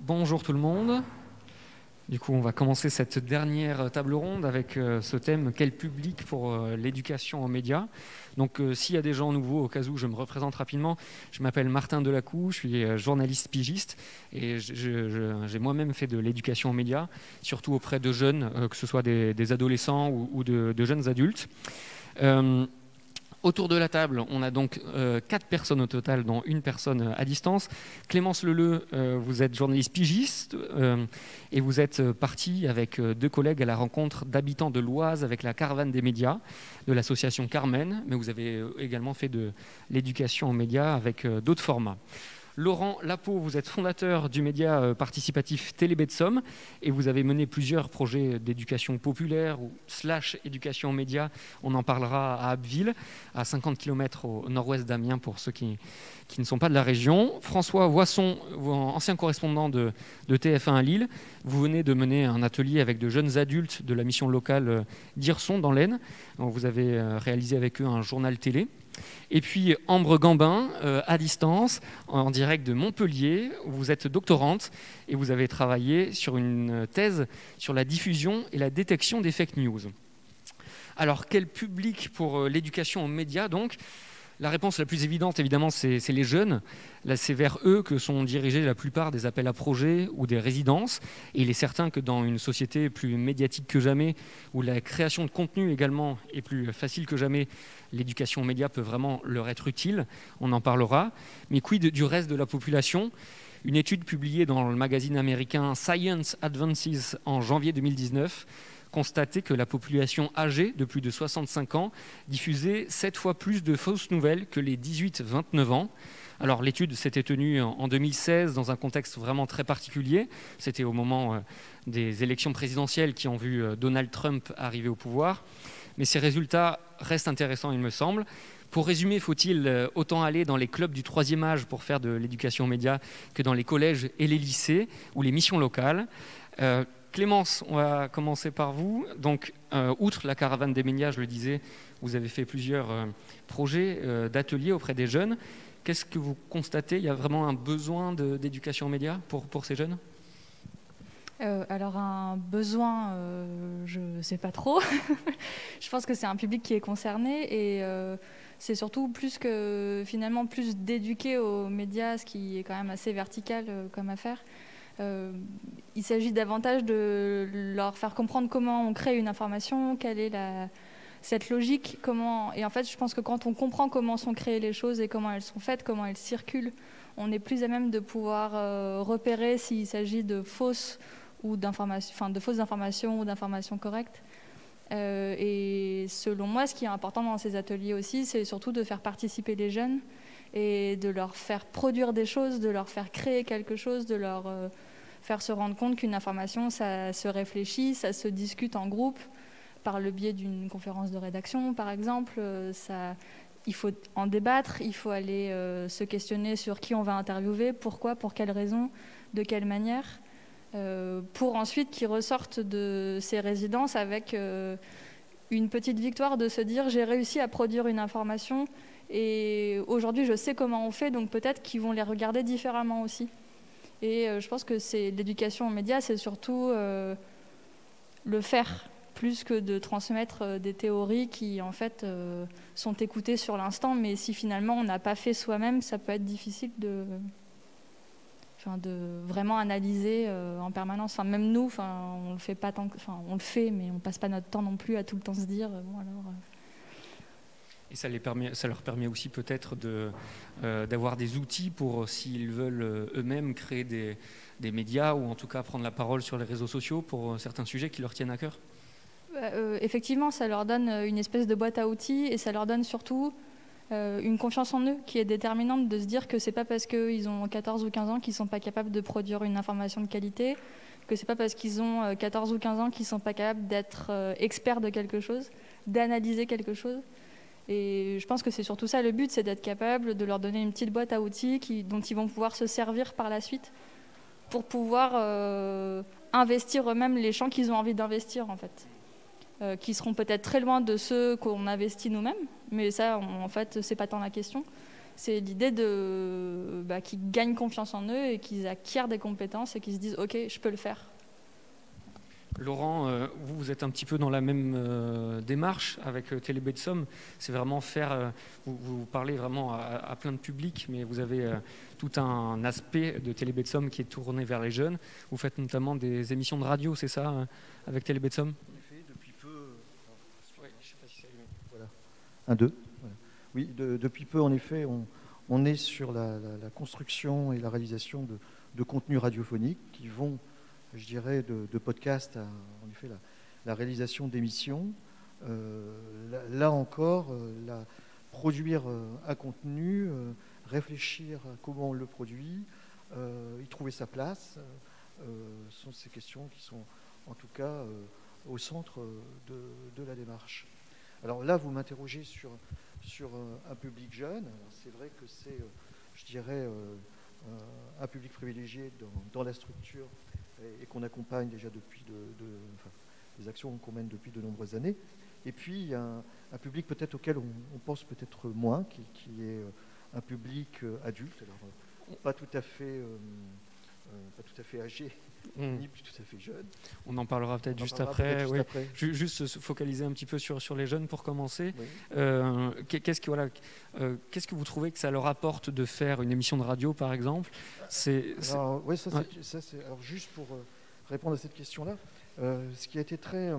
Bonjour tout le monde. Du coup, on va commencer cette dernière table ronde avec ce thème « Quel public pour l'éducation aux médias ?» Donc, s'il y a des gens nouveaux, au cas où je me représente rapidement, je m'appelle Martin Delacou, je suis journaliste pigiste et j'ai moi-même fait de l'éducation aux médias, surtout auprès de jeunes, que ce soit des adolescents ou de jeunes adultes. Autour de la table, on a donc 4 personnes au total, dont une personne à distance. Clémence Leleu, vous êtes journaliste pigiste et vous êtes partie avec 2 collègues à la rencontre d'habitants de l'Oise avec la caravane des médias de l'association Carmen, mais vous avez également fait de l'éducation aux médias avec d'autres formats. Laurent Lapeau, vous êtes fondateur du média participatif Télébé de Somme et vous avez mené plusieurs projets d'éducation populaire ou / éducation aux médias. On en parlera à Abbeville, à 50 km au nord-ouest d'Amiens pour ceux qui ne sont pas de la région. François Voisson, ancien correspondant de TF1 à Lille, vous venez de mener un atelier avec de jeunes adultes de la mission locale d'Hirson dans l'Aisne. Vous avez réalisé avec eux un journal télé. Et puis Ambre Gambin, à distance, en direct de Montpellier. Vous êtes doctorante et vous avez travaillé sur une thèse sur la diffusion et la détection des fake news. Alors, quel public pour l'éducation aux médias donc ? La réponse la plus évidente, évidemment, c'est les jeunes. Là, c'est vers eux que sont dirigés la plupart des appels à projets ou des résidences. Et il est certain que dans une société plus médiatique que jamais, où la création de contenu également est plus facile que jamais, l'éducation aux médias peut vraiment leur être utile. On en parlera. Mais quid du reste de la population ? Une étude publiée dans le magazine américain Science Advances en janvier 2019 constatait que la population âgée de plus de 65 ans diffusait 7 fois plus de fausses nouvelles que les 18-29 ans. Alors l'étude s'était tenue en 2016 dans un contexte vraiment très particulier. C'était au moment des élections présidentielles qui ont vu Donald Trump arriver au pouvoir. Mais ces résultats restent intéressants, il me semble. Pour résumer, faut-il autant aller dans les clubs du 3e âge pour faire de l'éducation aux médias que dans les collèges et les lycées ou les missions locales ? Clémence, on va commencer par vous. Donc, outre la caravane des médias, je le disais, vous avez fait plusieurs projets d'ateliers auprès des jeunes. Qu'est-ce que vous constatez ? Il y a vraiment un besoin d'éducation aux médias pour ces jeunes ? Alors un besoin, je ne sais pas trop. Je pense que c'est un public qui est concerné et c'est surtout plus d'éduquer aux médias, ce qui est quand même assez vertical comme affaire. Il s'agit davantage de leur faire comprendre comment on crée une information, quelle est cette logique, et en fait je pense que quand on comprend comment sont créées les choses et comment elles sont faites, comment elles circulent, on est plus à même de pouvoir repérer s'il s'agit de fausses informations ou d'informations correctes. Et selon moi, ce qui est important dans ces ateliers aussi, c'est surtout de faire participer les jeunes et de leur faire produire des choses, de leur faire créer quelque chose, de leur faire se rendre compte qu'une information, ça se réfléchit, ça se discute en groupe, par le biais d'une conférence de rédaction, par exemple. Il faut en débattre, il faut aller se questionner sur qui on va interviewer, pourquoi, pour quelles raisons, de quelle manière, pour ensuite qu'ils ressortent de ces résidences avec une petite victoire de se dire « j'ai réussi à produire une information et aujourd'hui je sais comment on fait, donc peut-être qu'ils vont les regarder différemment aussi ». Et je pense que l'éducation aux médias, c'est surtout le faire, plus que de transmettre des théories qui, en fait, sont écoutées sur l'instant. Mais si finalement on n'a pas fait soi-même, ça peut être difficile de vraiment analyser en permanence. Enfin, même nous, on le fait pas tant on le fait, mais on passe pas notre temps non plus à tout le temps se dire bon alors. Et ça leur permet aussi peut-être d'avoir des outils pour, s'ils veulent eux-mêmes créer des médias ou en tout cas prendre la parole sur les réseaux sociaux pour certains sujets qui leur tiennent à cœur. Effectivement, ça leur donne une espèce de boîte à outils et ça leur donne surtout une confiance en eux qui est déterminante, de se dire que c'est pas parce qu'ils ont 14 ou 15 ans qu'ils sont pas capables de produire une information de qualité, que c'est pas parce qu'ils ont 14 ou 15 ans qu'ils sont pas capables d'être experts de quelque chose, d'analyser quelque chose. Et je pense que c'est surtout ça le but, c'est d'être capable de leur donner une petite boîte à outils dont ils vont pouvoir se servir par la suite pour pouvoir investir eux-mêmes les champs qu'ils ont envie d'investir en fait. Qui seront peut-être très loin de ceux qu'on investit nous-mêmes, mais ça, en fait, c'est pas tant la question. C'est l'idée qu'ils gagnent confiance en eux et qu'ils acquièrent des compétences et qu'ils se disent « Ok, je peux le faire ». Laurent, vous êtes un petit peu dans la même démarche avec Télébetsum. C'est vraiment faire. Vous parlez vraiment à plein de publics, mais vous avez tout un aspect de Télébetsum qui est tourné vers les jeunes. Vous faites notamment des émissions de radio, c'est ça, avec Télébetsum? En effet, depuis peu. Oui, je sais pas si c'est allumé. Voilà. 1, 2. Voilà. Oui, depuis peu, en effet, on est sur la construction et la réalisation de contenus radiophoniques qui vont, je dirais, de podcasts à, en effet, la réalisation d'émissions. Là encore, produire un contenu, réfléchir à comment on le produit, y trouver sa place, sont ces questions qui sont, en tout cas, au centre de la démarche. Alors là, vous m'interrogez sur un public jeune. C'est vrai que c'est, je dirais, un public privilégié dans la structure et qu'on accompagne déjà depuis des actions qu'on mène depuis de nombreuses années. Et puis, il y a un public peut-être auquel on pense peut-être moins, qui est un public adulte, alors pas tout à fait âgé, ni plus tout à fait jeune. On en parlera peut-être juste après. Oui. Juste se focaliser un petit peu sur les jeunes pour commencer. Oui. Qu'est-ce que vous trouvez que ça leur apporte de faire une émission de radio, par exemple? Alors, juste pour répondre à cette question-là, ce qui a été très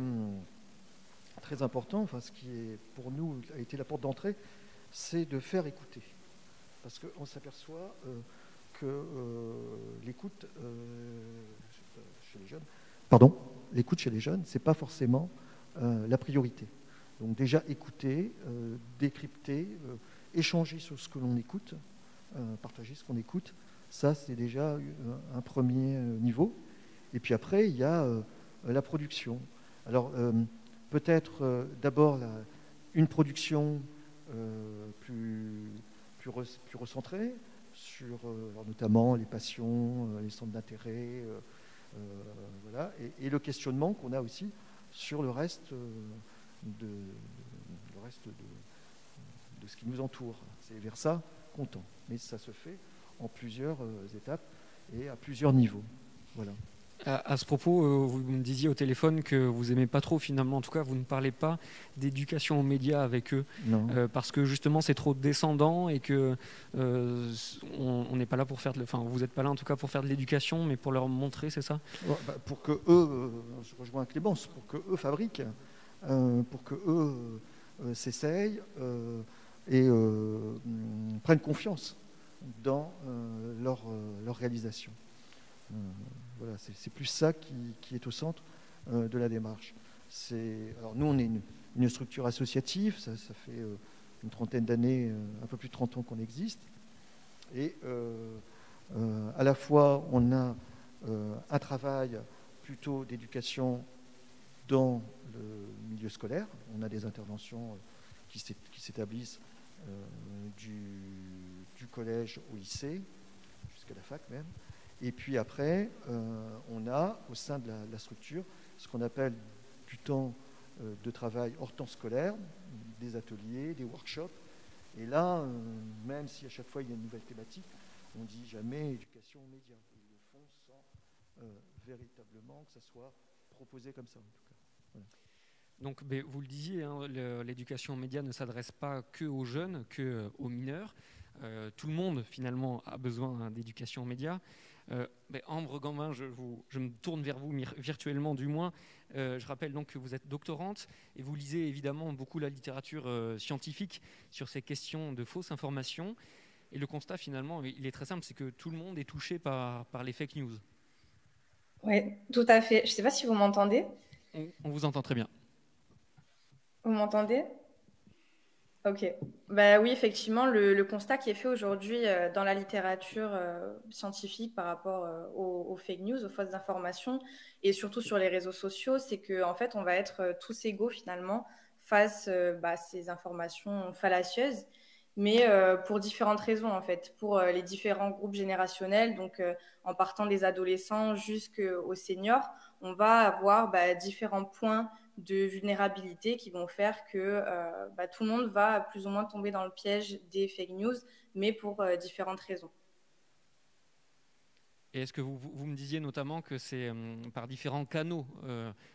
important, ce qui est pour nous a été la porte d'entrée, c'est de faire écouter. Parce qu'on s'aperçoit que l'écoute chez les jeunes, l'écoute chez les jeunes, c'est pas forcément la priorité. Donc déjà écouter, décrypter, échanger sur ce que l'on écoute, partager ce qu'on écoute, ça c'est déjà un premier niveau. Et puis après il y a la production. Alors peut-être d'abord une production plus recentrée sur notamment les passions, les centres d'intérêt, voilà, et le questionnement qu'on a aussi sur le reste de ce qui nous entoure. C'est vers ça qu'on tend. Mais ça se fait en plusieurs étapes et à plusieurs niveaux. Voilà. À ce propos, vous me disiez au téléphone que vous n'aimez pas trop, finalement, en tout cas, vous ne parlez pas d'éducation aux médias avec eux, parce que justement c'est trop descendant et que on n'est pas là pour faire vous n'êtes pas là en tout cas pour faire de l'éducation, mais pour leur montrer, c'est ça? Pour que eux, je rejoins Clémence, pour que eux fabriquent, pour que eux s'essayent et prennent confiance dans leur réalisation. Voilà, c'est plus ça qui est au centre de la démarche. Alors nous, on est une structure associative, ça fait une trentaine d'années, un peu plus de 30 ans qu'on existe. Et à la fois, on a un travail plutôt d'éducation dans le milieu scolaire. On a des interventions qui s'établissent du collège au lycée, jusqu'à la fac même. Et puis après, on a au sein de la structure ce qu'on appelle du temps de travail hors temps scolaire, des ateliers, des workshops. Et là, même si à chaque fois il y a une nouvelle thématique, on ne dit jamais éducation aux médias. Ils le font sans véritablement que ça soit proposé comme ça, en tout cas. Voilà. Donc, vous le disiez, hein, l'éducation aux médias ne s'adresse pas que aux jeunes, que aux mineurs. Tout le monde, finalement, a besoin d'éducation aux médias. Ambre Gambin, je me tourne vers vous virtuellement du moins. Je rappelle donc que vous êtes doctorante et vous lisez évidemment beaucoup la littérature scientifique sur ces questions de fausses informations. Et le constat finalement, il est très simple, c'est que tout le monde est touché par les fake news. Oui, tout à fait. Je ne sais pas si vous m'entendez. On vous entend très bien. Vous m'entendez? Ok. Bah oui, effectivement, le constat qui est fait aujourd'hui dans la littérature scientifique par rapport aux fake news, aux fausses informations, et surtout sur les réseaux sociaux, c'est qu'en fait, on va être tous égaux finalement face à ces informations fallacieuses, mais pour différentes raisons en fait, pour les différents groupes générationnels, donc en partant des adolescents jusqu'aux seniors, on va avoir différents points de vulnérabilité qui vont faire que tout le monde va plus ou moins tomber dans le piège des fake news, mais pour différentes raisons. Et est-ce que vous me disiez notamment que c'est par différents canaux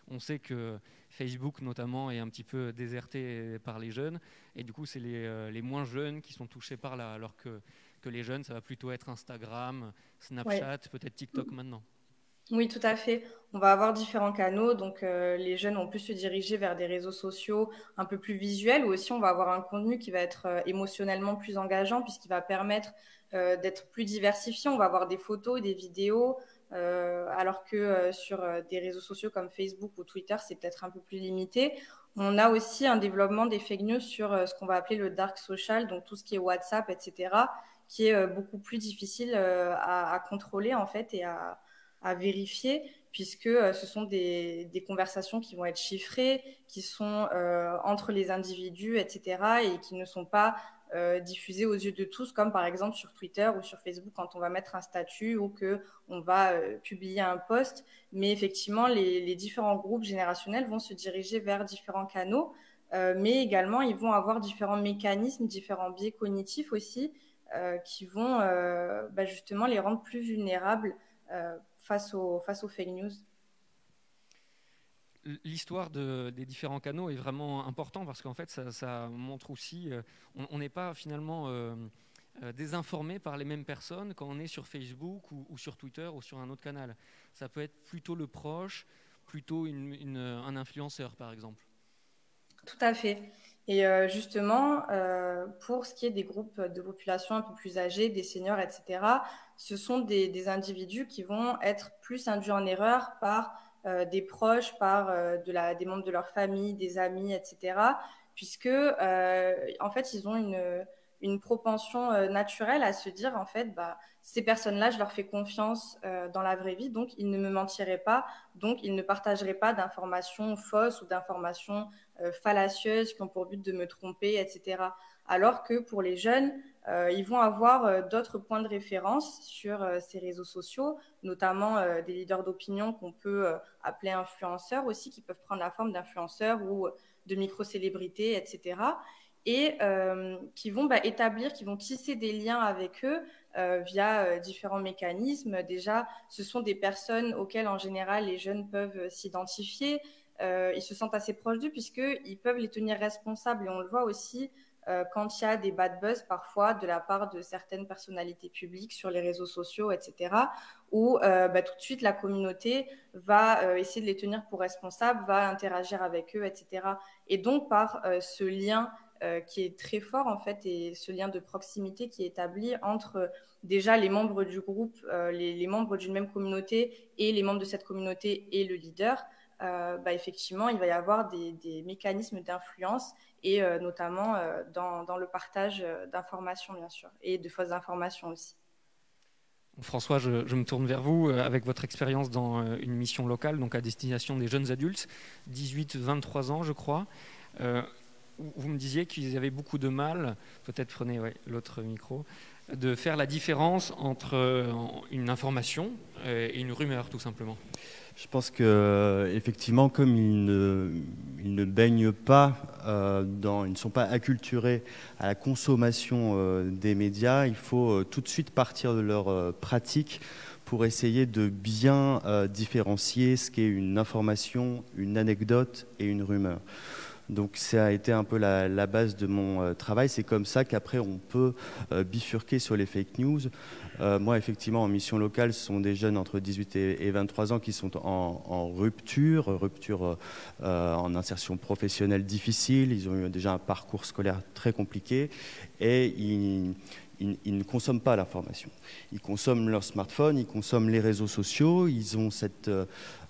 on sait que Facebook notamment est un petit peu déserté par les jeunes, et du coup c'est les moins jeunes qui sont touchés par là, alors que les jeunes, ça va plutôt être Instagram, Snapchat, Ouais. peut-être TikTok maintenant. Oui, tout à fait. On va avoir différents canaux, donc les jeunes vont plus se diriger vers des réseaux sociaux un peu plus visuels, ou aussi on va avoir un contenu qui va être émotionnellement plus engageant, puisqu'il va permettre d'être plus diversifié. On va avoir des photos, des vidéos, alors que sur des réseaux sociaux comme Facebook ou Twitter, c'est peut-être un peu plus limité. On a aussi un développement des fake news sur ce qu'on va appeler le dark social, donc tout ce qui est WhatsApp, etc., qui est beaucoup plus difficile à contrôler en fait et à vérifier, puisque ce sont des conversations qui vont être chiffrées, qui sont entre les individus, etc., et qui ne sont pas diffusées aux yeux de tous, comme par exemple sur Twitter ou sur Facebook quand on va mettre un statut ou qu'on va publier un post. Mais effectivement, les différents groupes générationnels vont se diriger vers différents canaux, mais également, ils vont avoir différents mécanismes, différents biais cognitifs aussi, qui vont justement les rendre plus vulnérables face aux fake news. L'histoire des différents canaux est vraiment importante parce qu'en fait, ça montre aussi, on n'est pas finalement désinformé par les mêmes personnes quand on est sur Facebook ou sur Twitter ou sur un autre canal. Ça peut être plutôt le proche, plutôt un influenceur, par exemple. Tout à fait. Et justement, pour ce qui est des groupes de population un peu plus âgés, des seniors, etc., ce sont des individus qui vont être plus induits en erreur par des proches, par des membres de leur famille, des amis, etc., puisque en fait, ils ont une propension naturelle à se dire, en fait, ces personnes-là, je leur fais confiance dans la vraie vie, donc ils ne me mentiraient pas, donc ils ne partageraient pas d'informations fausses ou d'informations fallacieuses qui ont pour but de me tromper, etc. Alors que pour les jeunes, ils vont avoir d'autres points de référence sur ces réseaux sociaux, notamment des leaders d'opinion qu'on peut appeler influenceurs aussi, qui peuvent prendre la forme d'influenceurs ou de micro-célébrités, etc. Et qui vont établir, qui vont tisser des liens avec eux via différents mécanismes. Déjà, ce sont des personnes auxquelles, en général, les jeunes peuvent s'identifier. Ils se sentent assez proches d'eux puisqu'ils peuvent les tenir responsables. Et on le voit aussi quand il y a des bad buzz parfois de la part de certaines personnalités publiques sur les réseaux sociaux, etc., où tout de suite la communauté va essayer de les tenir pour responsables, va interagir avec eux, etc. Et donc par ce lien qui est très fort en fait, et ce lien de proximité qui est établi entre déjà les membres du groupe, les membres d'une même communauté et les membres de cette communauté et le leader, effectivement, il va y avoir des mécanismes d'influence et notamment dans le partage d'informations, bien sûr, et de fausses informations aussi. François, je me tourne vers vous avec votre expérience dans une mission locale, donc à destination des jeunes adultes, 18-23 ans, je crois. Vous me disiez qu'ils avaient beaucoup de mal, peut-être prenez l'autre micro, de faire la différence entre une information et une rumeur, tout simplement. Je pense qu'effectivement, comme ils ne baignent pas, ils ne sont pas acculturés à la consommation des médias, il faut tout de suite partir de leur pratique pour essayer de bien différencier ce qu'est une information, une anecdote et une rumeur. Donc ça a été un peu la base de mon travail. C'est comme ça qu'après on peut bifurquer sur les fake news. Moi, effectivement, en mission locale, ce sont des jeunes entre 18 et 23 ans qui sont en rupture en insertion professionnelle difficile. Ils ont eu déjà un parcours scolaire très compliqué et ils ne consomment pas l'information. Ils consomment leur smartphone, ils consomment les réseaux sociaux, ils ont cette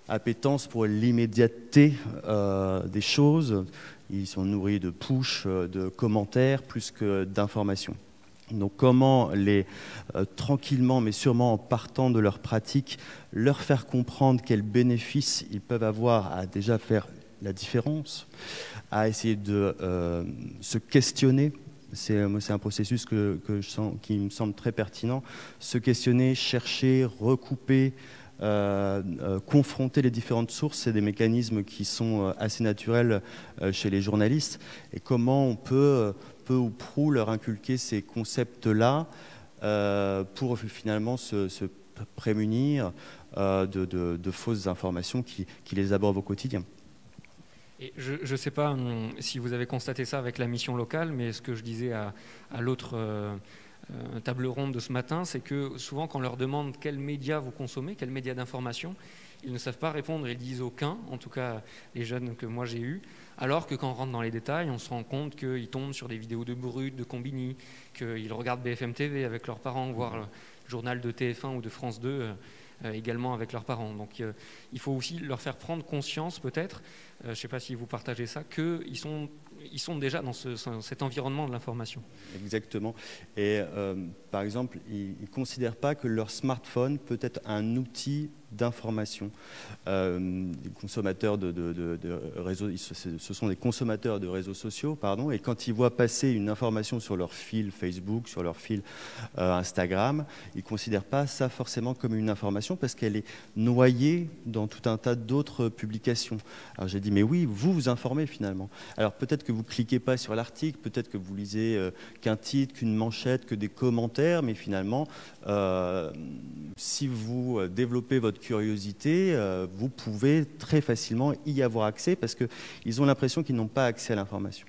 appétence pour l'immédiateté des choses. Ils sont nourris de push, de commentaires, plus que d'informations. Donc comment tranquillement mais sûrement en partant de leur pratique, leur faire comprendre quels bénéfices ils peuvent avoir à déjà faire la différence, à essayer de se questionner. C'est un processus qui me semble très pertinent. Se questionner, chercher, recouper, confronter les différentes sources, c'est des mécanismes qui sont assez naturels chez les journalistes. Et comment on peut peu ou prou leur inculquer ces concepts-là pour finalement se prémunir de fausses informations qui les abordent au quotidien. Et je ne sais pas si vous avez constaté ça avec la mission locale, mais ce que je disais à l'autre table ronde de ce matin, c'est que souvent quand on leur demande quels médias vous consommez, quels médias d'information, ils ne savent pas répondre, ils disent aucun, en tout cas les jeunes que moi j'ai eus, alors que quand on rentre dans les détails, on se rend compte qu'ils tombent sur des vidéos de Brut, de Combini, qu'ils regardent BFM TV avec leurs parents, voire le journal de TF1 ou de France 2 également avec leurs parents. Donc il faut aussi leur faire prendre conscience peut-être, je ne sais pas si vous partagez ça, qu'ils sont déjà dans cet environnement de l'information. Exactement. Et par exemple, ils ne considèrent pas que leur smartphone peut être un outil d'information. Les consommateurs de réseaux, ce sont des consommateurs de réseaux sociaux, pardon, et quand ils voient passer une information sur leur fil Facebook, sur leur fil Instagram, ils ne considèrent pas ça forcément comme une information parce qu'elle est noyée dans tout un tas d'autres publications. Alors j'ai dit, mais oui, vous vous informez finalement. Alors peut-être que vous ne cliquez pas sur l'article, peut-être que vous lisez qu'un titre, qu'une manchette, que des commentaires, mais finalement, si vous développez votre curiosité, vous pouvez très facilement y avoir accès parce qu'ils ont l'impression qu'ils n'ont pas accès à l'information.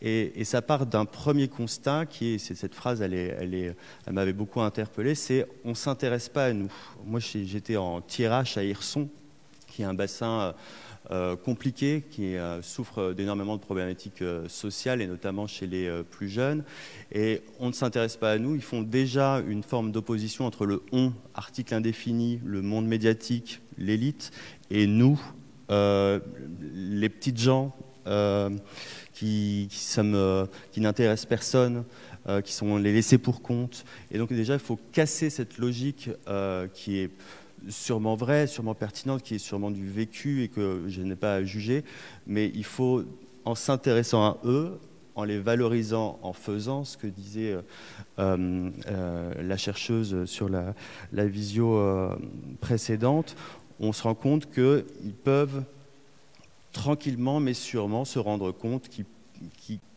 Et ça part d'un premier constat qui est cette phrase, elle m'avait beaucoup interpellé, c'est « on ne s'intéresse pas à nous ». Moi, j'étais en Thiérache à Hirson, qui est un bassin compliqué, qui souffre d'énormément de problématiques sociales et notamment chez les plus jeunes. Et on ne s'intéresse pas à nous. Ils font déjà une forme d'opposition entre le « on », article indéfini, le monde médiatique, l'élite, et nous, les petites gens qui n'intéressent personne, qui sont les laissés pour compte. Et donc déjà, il faut casser cette logique qui est sûrement vraie, sûrement pertinente, qui est sûrement du vécu et que je n'ai pas à juger, mais il faut, en s'intéressant à eux, en les valorisant, en faisant ce que disait la chercheuse sur la visio précédente, on se rend compte qu'ils peuvent tranquillement mais sûrement se rendre compte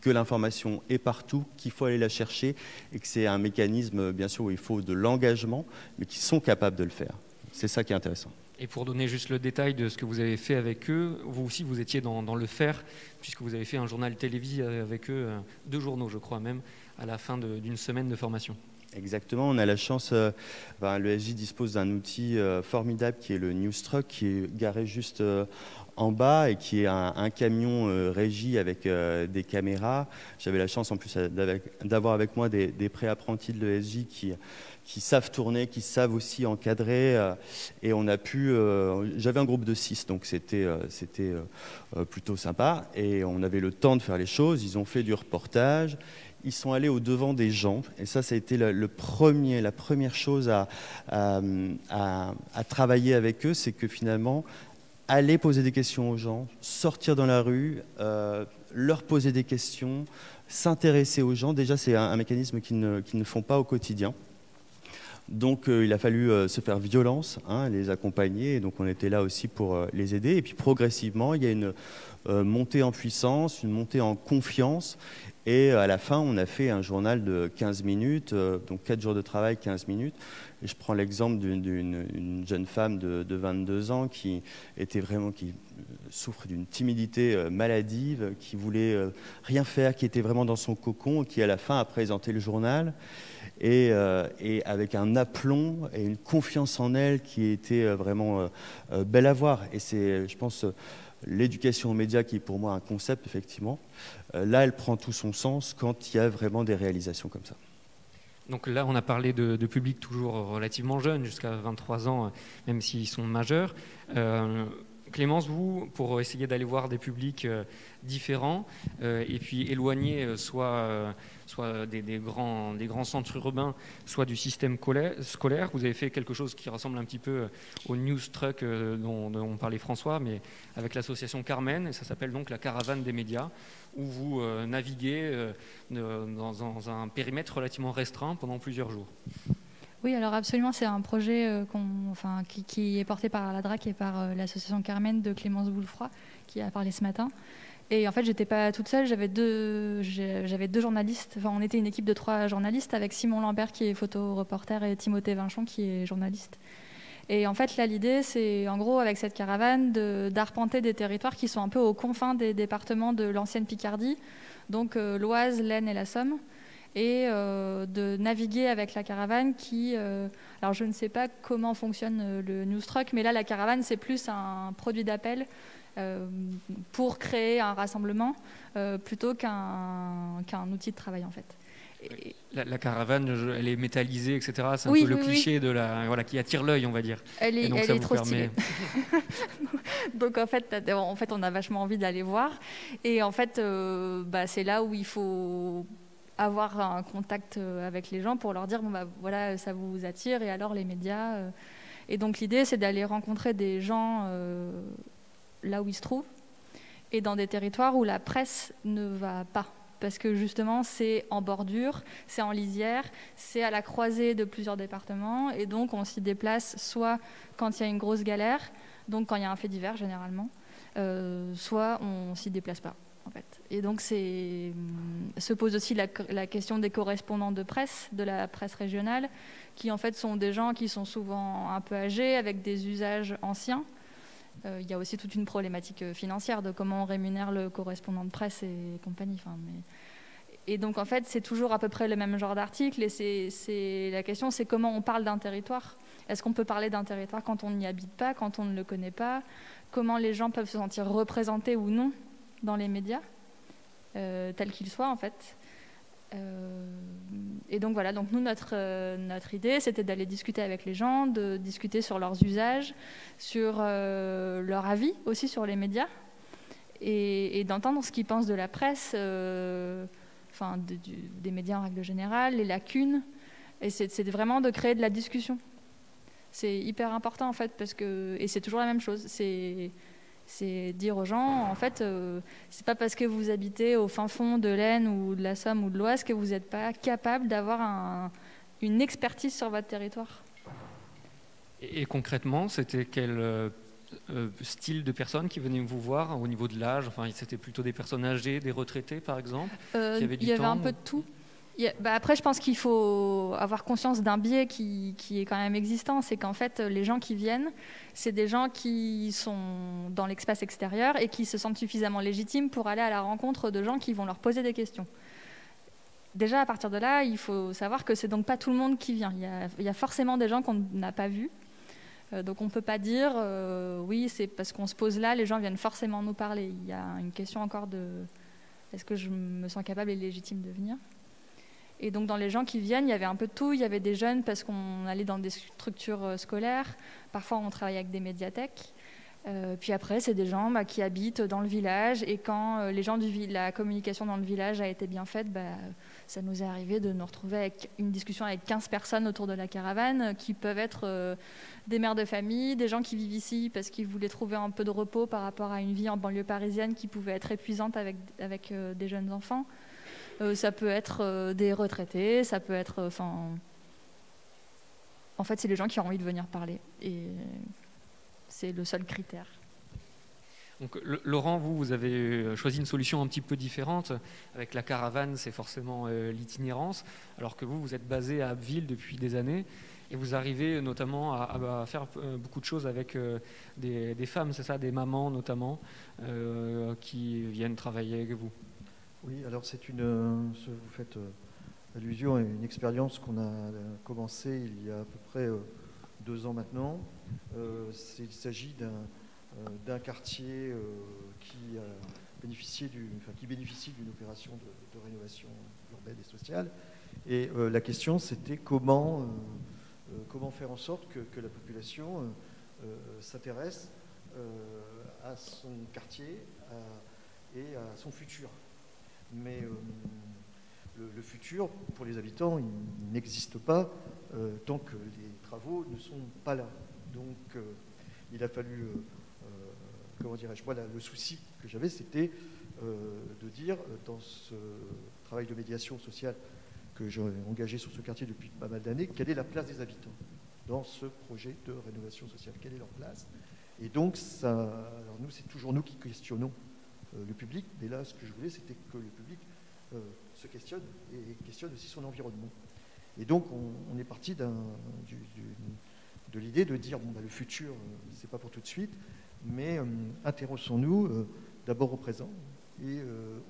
que l'information est partout, qu'il faut aller la chercher et que c'est un mécanisme, bien sûr, où il faut de l'engagement, mais qu'ils sont capables de le faire. C'est ça qui est intéressant. Et pour donner juste le détail de ce que vous avez fait avec eux, vous aussi, vous étiez dans le faire, puisque vous avez fait un journal télévisé avec eux, 2 journaux, je crois même, à la fin d'une semaine de formation. Exactement, on a la chance, le SJ dispose d'un outil formidable qui est le Newstruck, qui est garé juste en bas et qui est un camion régi avec des caméras. J'avais la chance en plus d'avoir avec moi des pré-apprentis de l'ESJ qui savent tourner, qui savent aussi encadrer. Et on a pu... J'avais un groupe de 6, donc c'était plutôt sympa. Et on avait le temps de faire les choses. Ils ont fait du reportage. Ils sont allés au-devant des gens. Et ça a été la première chose à travailler avec eux, c'est que finalement, aller poser des questions aux gens, sortir dans la rue, leur poser des questions, s'intéresser aux gens. Déjà, c'est un mécanisme qu'ils ne font pas au quotidien. Donc il a fallu se faire violence, les accompagner, et donc on était là aussi pour les aider. Et puis progressivement, il y a une montée en puissance, une montée en confiance. Et à la fin, on a fait un journal de 15 minutes, donc 4 jours de travail, 15 minutes. Et je prends l'exemple d'une jeune femme de 22 ans qui souffre d'une timidité maladive, qui voulait rien faire, qui était vraiment dans son cocon, et qui à la fin a présenté le journal. Et avec un aplomb et une confiance en elle qui était vraiment belle à voir. Et c'est, je pense, l'éducation aux médias qui est pour moi un concept, effectivement. Là, elle prend tout son sens quand il y a vraiment des réalisations comme ça. Donc là, on a parlé de publics toujours relativement jeunes, jusqu'à 23 ans, même s'ils sont majeurs. Clémence, vous, pour essayer d'aller voir des publics différents et puis éloignés soit des grands centres urbains, soit du système scolaire, vous avez fait quelque chose qui ressemble un petit peu au News Truck dont parlait François, mais avec l'association Carmen, et ça s'appelle donc la caravane des médias, où vous naviguez dans un périmètre relativement restreint pendant plusieurs jours. Oui, alors absolument, c'est un projet qui est porté par la DRAC et par l'association Carmen de Clémence Boulefroy, qui a parlé ce matin. Et en fait, j'étais pas toute seule, j'avais deux journalistes. Enfin, on était une équipe de 3 journalistes avec Simon Lambert qui est photo-reporter et Timothée Vinchon qui est journaliste. Et en fait, là, l'idée, c'est en gros, avec cette caravane, d'arpenter des territoires qui sont un peu aux confins des départements de l'ancienne Picardie, donc l'Oise, l'Aisne et la Somme, et de naviguer avec la caravane qui... alors je ne sais pas comment fonctionne le News Truck, mais là la caravane c'est plus un produit d'appel pour créer un rassemblement plutôt qu'un outil de travail en fait. Et... La caravane, elle est métallisée, etc. C'est un peu le cliché de qui attire l'œil, on va dire. Elle est trop stylée. Donc en fait, on a vachement envie d'aller voir. Et en fait, c'est là où il faut... avoir un contact avec les gens pour leur dire voilà, ça vous attire et alors les médias et donc l'idée c'est d'aller rencontrer des gens là où ils se trouvent et dans des territoires où la presse ne va pas parce que justement c'est en bordure, c'est en lisière, c'est à la croisée de plusieurs départements et donc on s'y déplace soit quand il y a une grosse galère, donc quand il y a un fait divers généralement, soit on s'y déplace pas. En fait. Et donc se pose aussi la question des correspondants de presse, de la presse régionale, qui en fait sont des gens qui sont souvent un peu âgés, avec des usages anciens. Il y a aussi toute une problématique financière de comment on rémunère le correspondant de presse et compagnie. Et donc en fait c'est toujours à peu près le même genre d'article et la question c'est comment on parle d'un territoire. Est-ce qu'on peut parler d'un territoire quand on n'y habite pas, quand on ne le connaît pas? Comment les gens peuvent se sentir représentés ou non dans les médias, tels qu'ils soient en fait. Et donc voilà, donc nous notre idée c'était d'aller discuter avec les gens, de discuter sur leurs usages, sur leur avis aussi sur les médias, et d'entendre ce qu'ils pensent de la presse, des médias en règle générale, les lacunes, et c'est vraiment de créer de la discussion. C'est hyper important en fait, et c'est toujours la même chose, c'est dire aux gens, en fait, c'est pas parce que vous habitez au fin fond de l'Aisne ou de la Somme ou de l'Oise que vous n'êtes pas capable d'avoir une expertise sur votre territoire. Et concrètement, c'était quel style de personnes qui venaient vous voir au niveau de l'âge? Enfin, c'était plutôt des personnes âgées, des retraités par exemple? Il y avait un peu de tout. Après, je pense qu'il faut avoir conscience d'un biais qui est quand même existant, c'est qu'en fait, les gens qui viennent, c'est des gens qui sont dans l'espace extérieur et qui se sentent suffisamment légitimes pour aller à la rencontre de gens qui vont leur poser des questions. Déjà, à partir de là, il faut savoir que c'est donc pas tout le monde qui vient. Il y a forcément des gens qu'on n'a pas vus. Donc on ne peut pas dire, oui, c'est parce qu'on se pose là, les gens viennent forcément nous parler. Il y a une question encore de, est-ce que je me sens capable et légitime de venir ? Et donc dans les gens qui viennent, il y avait un peu de tout. Il y avait des jeunes parce qu'on allait dans des structures scolaires. Parfois, on travaillait avec des médiathèques. Puis après, c'est des gens qui habitent dans le village. Et quand les gens la communication dans le village a été bien faite, ça nous est arrivé de nous retrouver avec une discussion avec 15 personnes autour de la caravane, qui peuvent être des mères de famille, des gens qui vivent ici parce qu'ils voulaient trouver un peu de repos par rapport à une vie en banlieue parisienne qui pouvait être épuisante avec des jeunes enfants. Ça peut être des retraités, ça peut être... En fait, c'est les gens qui ont envie de venir parler. Et c'est le seul critère. Donc, Laurent, vous avez choisi une solution un petit peu différente. Avec la caravane, c'est forcément l'itinérance, alors que vous êtes basé à Abbeville depuis des années. Et vous arrivez notamment à faire beaucoup de choses avec des femmes, c'est ça, des mamans notamment, qui viennent travailler avec vous. Oui, alors vous faites allusion à une expérience qu'on a commencée il y a à peu près 2 ans maintenant. Il s'agit d'un quartier qui bénéficie d'une opération de rénovation urbaine et sociale. Et la question, c'était comment faire en sorte que la population s'intéresse à son quartier et à son futur. Mais le futur, pour les habitants, il n'existe pas tant que les travaux ne sont pas là. Donc, il a fallu, comment dirais-je, moi, le souci que j'avais, c'était de dire, dans ce travail de médiation sociale que j'ai engagé sur ce quartier depuis pas mal d'années, quelle est la place des habitants dans ce projet de rénovation sociale, quelle est leur place. Et donc, alors nous, c'est toujours nous qui questionnons le public, mais là, ce que je voulais, c'était que le public se questionne et questionne aussi son environnement. Et donc, on est parti de l'idée de dire, bon, bah, le futur, c'est pas pour tout de suite, mais intéressons-nous d'abord au présent et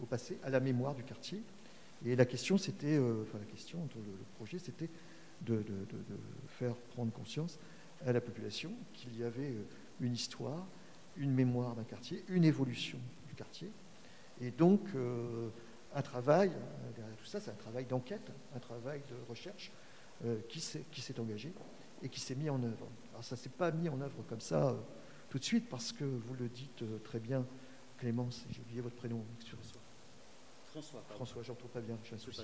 au passé, à la mémoire du quartier. Et la question, c'était, la question, le projet, c'était de faire prendre conscience à la population qu'il y avait une histoire, une mémoire d'un quartier, une évolution du quartier. Et donc, un travail, derrière tout ça, c'est un travail d'enquête, un travail de recherche qui s'est engagé et qui s'est mis en œuvre. Alors, ça ne s'est pas mis en œuvre comme ça tout de suite, parce que vous le dites très bien, Clémence, j'ai oublié votre prénom. François, j'entends pas bien, j'ai un souci.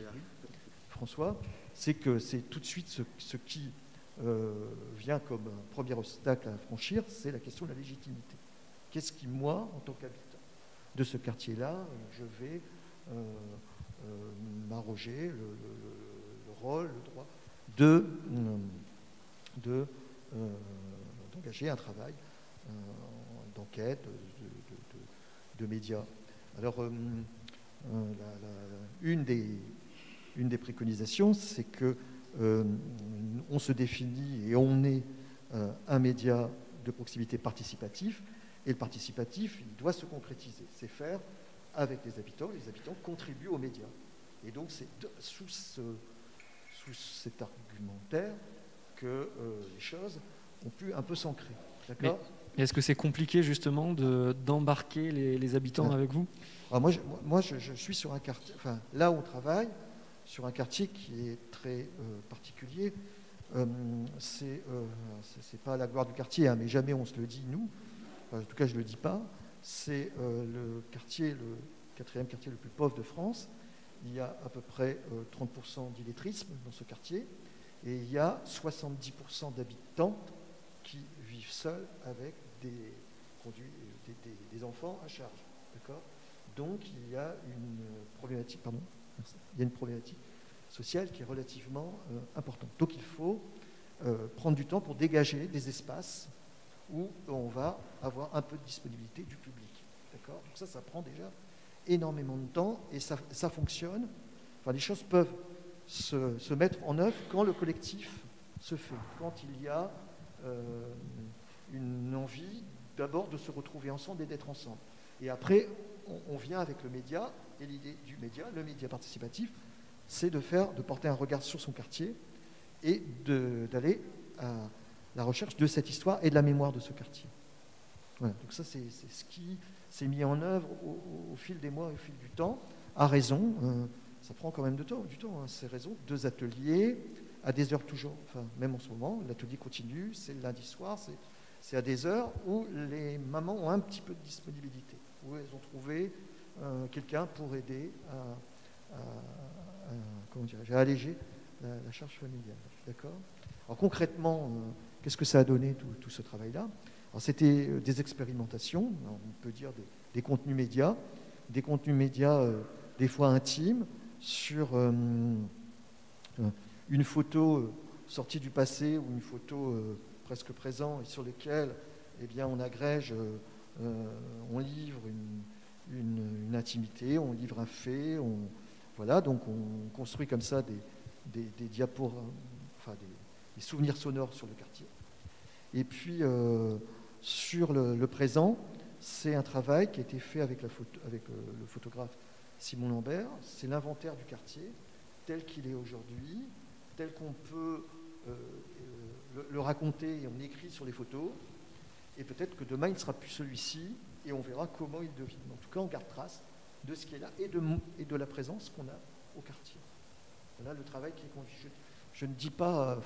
François, c'est que c'est tout de suite ce qui vient comme un premier obstacle à franchir, c'est la question de la légitimité. Qu'est-ce qui, moi, en tant qu'habitant de ce quartier-là, je vais m'arroger le rôle, le droit d'engager un travail d'enquête, de médias. Alors, une des préconisations, c'est que on se définit et on est un média de proximité participatif, et le participatif, il doit se concrétiser. C'est faire avec les habitants contribuent aux médias. Et donc, c'est sous cet argumentaire que les choses ont pu un peu s'ancrer. D'accord ? Mais est-ce que c'est compliqué, justement, d'embarquer les habitants avec vous ? Alors moi, je suis sur un quartier, enfin, là où on travaille, sur un quartier qui est très particulier. C'est pas la gloire du quartier, hein, mais jamais on se le dit, nous. Enfin, en tout cas, je ne le dis pas. C'est le quatrième quartier le plus pauvre de France. Il y a à peu près 30% d'illettrisme dans ce quartier. Et il y a 70% d'habitants qui vivent seuls avec des enfants à charge. D'accord ? Donc, il y a une problématique, sociale qui est relativement importante. Donc, il faut prendre du temps pour dégager des espaces où on va avoir un peu de disponibilité du public. D'accord ? Donc ça prend déjà énormément de temps et ça fonctionne. Enfin, les choses peuvent se mettre en œuvre quand le collectif se fait, quand il y a une envie d'abord de se retrouver ensemble et d'être ensemble. Et après, on vient avec le média, et l'idée du média, le média participatif, c'est de porter un regard sur son quartier et d'aller à la recherche de cette histoire et de la mémoire de ce quartier. Voilà. Donc ça, c'est ce qui s'est mis en œuvre au fil des mois, au fil du temps, à raison, ça prend quand même du temps, hein, c'est raison, 2 ateliers, à des heures toujours, enfin même en ce moment, l'atelier continue, c'est le lundi soir, c'est à des heures où les mamans ont un petit peu de disponibilité, où elles ont trouvé quelqu'un pour aider à alléger la charge familiale. D'accord ? Alors concrètement, qu'est-ce que ça a donné tout ce travail-là ? Alors c'était des expérimentations, on peut dire des contenus médias, des fois intimes, sur une photo sortie du passé ou une photo presque présente et sur lesquelles on agrège, on livre une intimité, on livre un fait, donc on construit comme ça des diapos, enfin des souvenirs sonores sur le quartier. Et puis sur le présent, c'est un travail qui a été fait avec le photographe Simon Lambert. C'est l'inventaire du quartier tel qu'il est aujourd'hui, tel qu'on peut le raconter et on écrit sur les photos. Et peut-être que demain, il ne sera plus celui-ci et on verra comment il devient. En tout cas, on garde trace de ce qui est là et de la présence qu'on a au quartier. Voilà le travail qui est conduit. Je ne dis pas,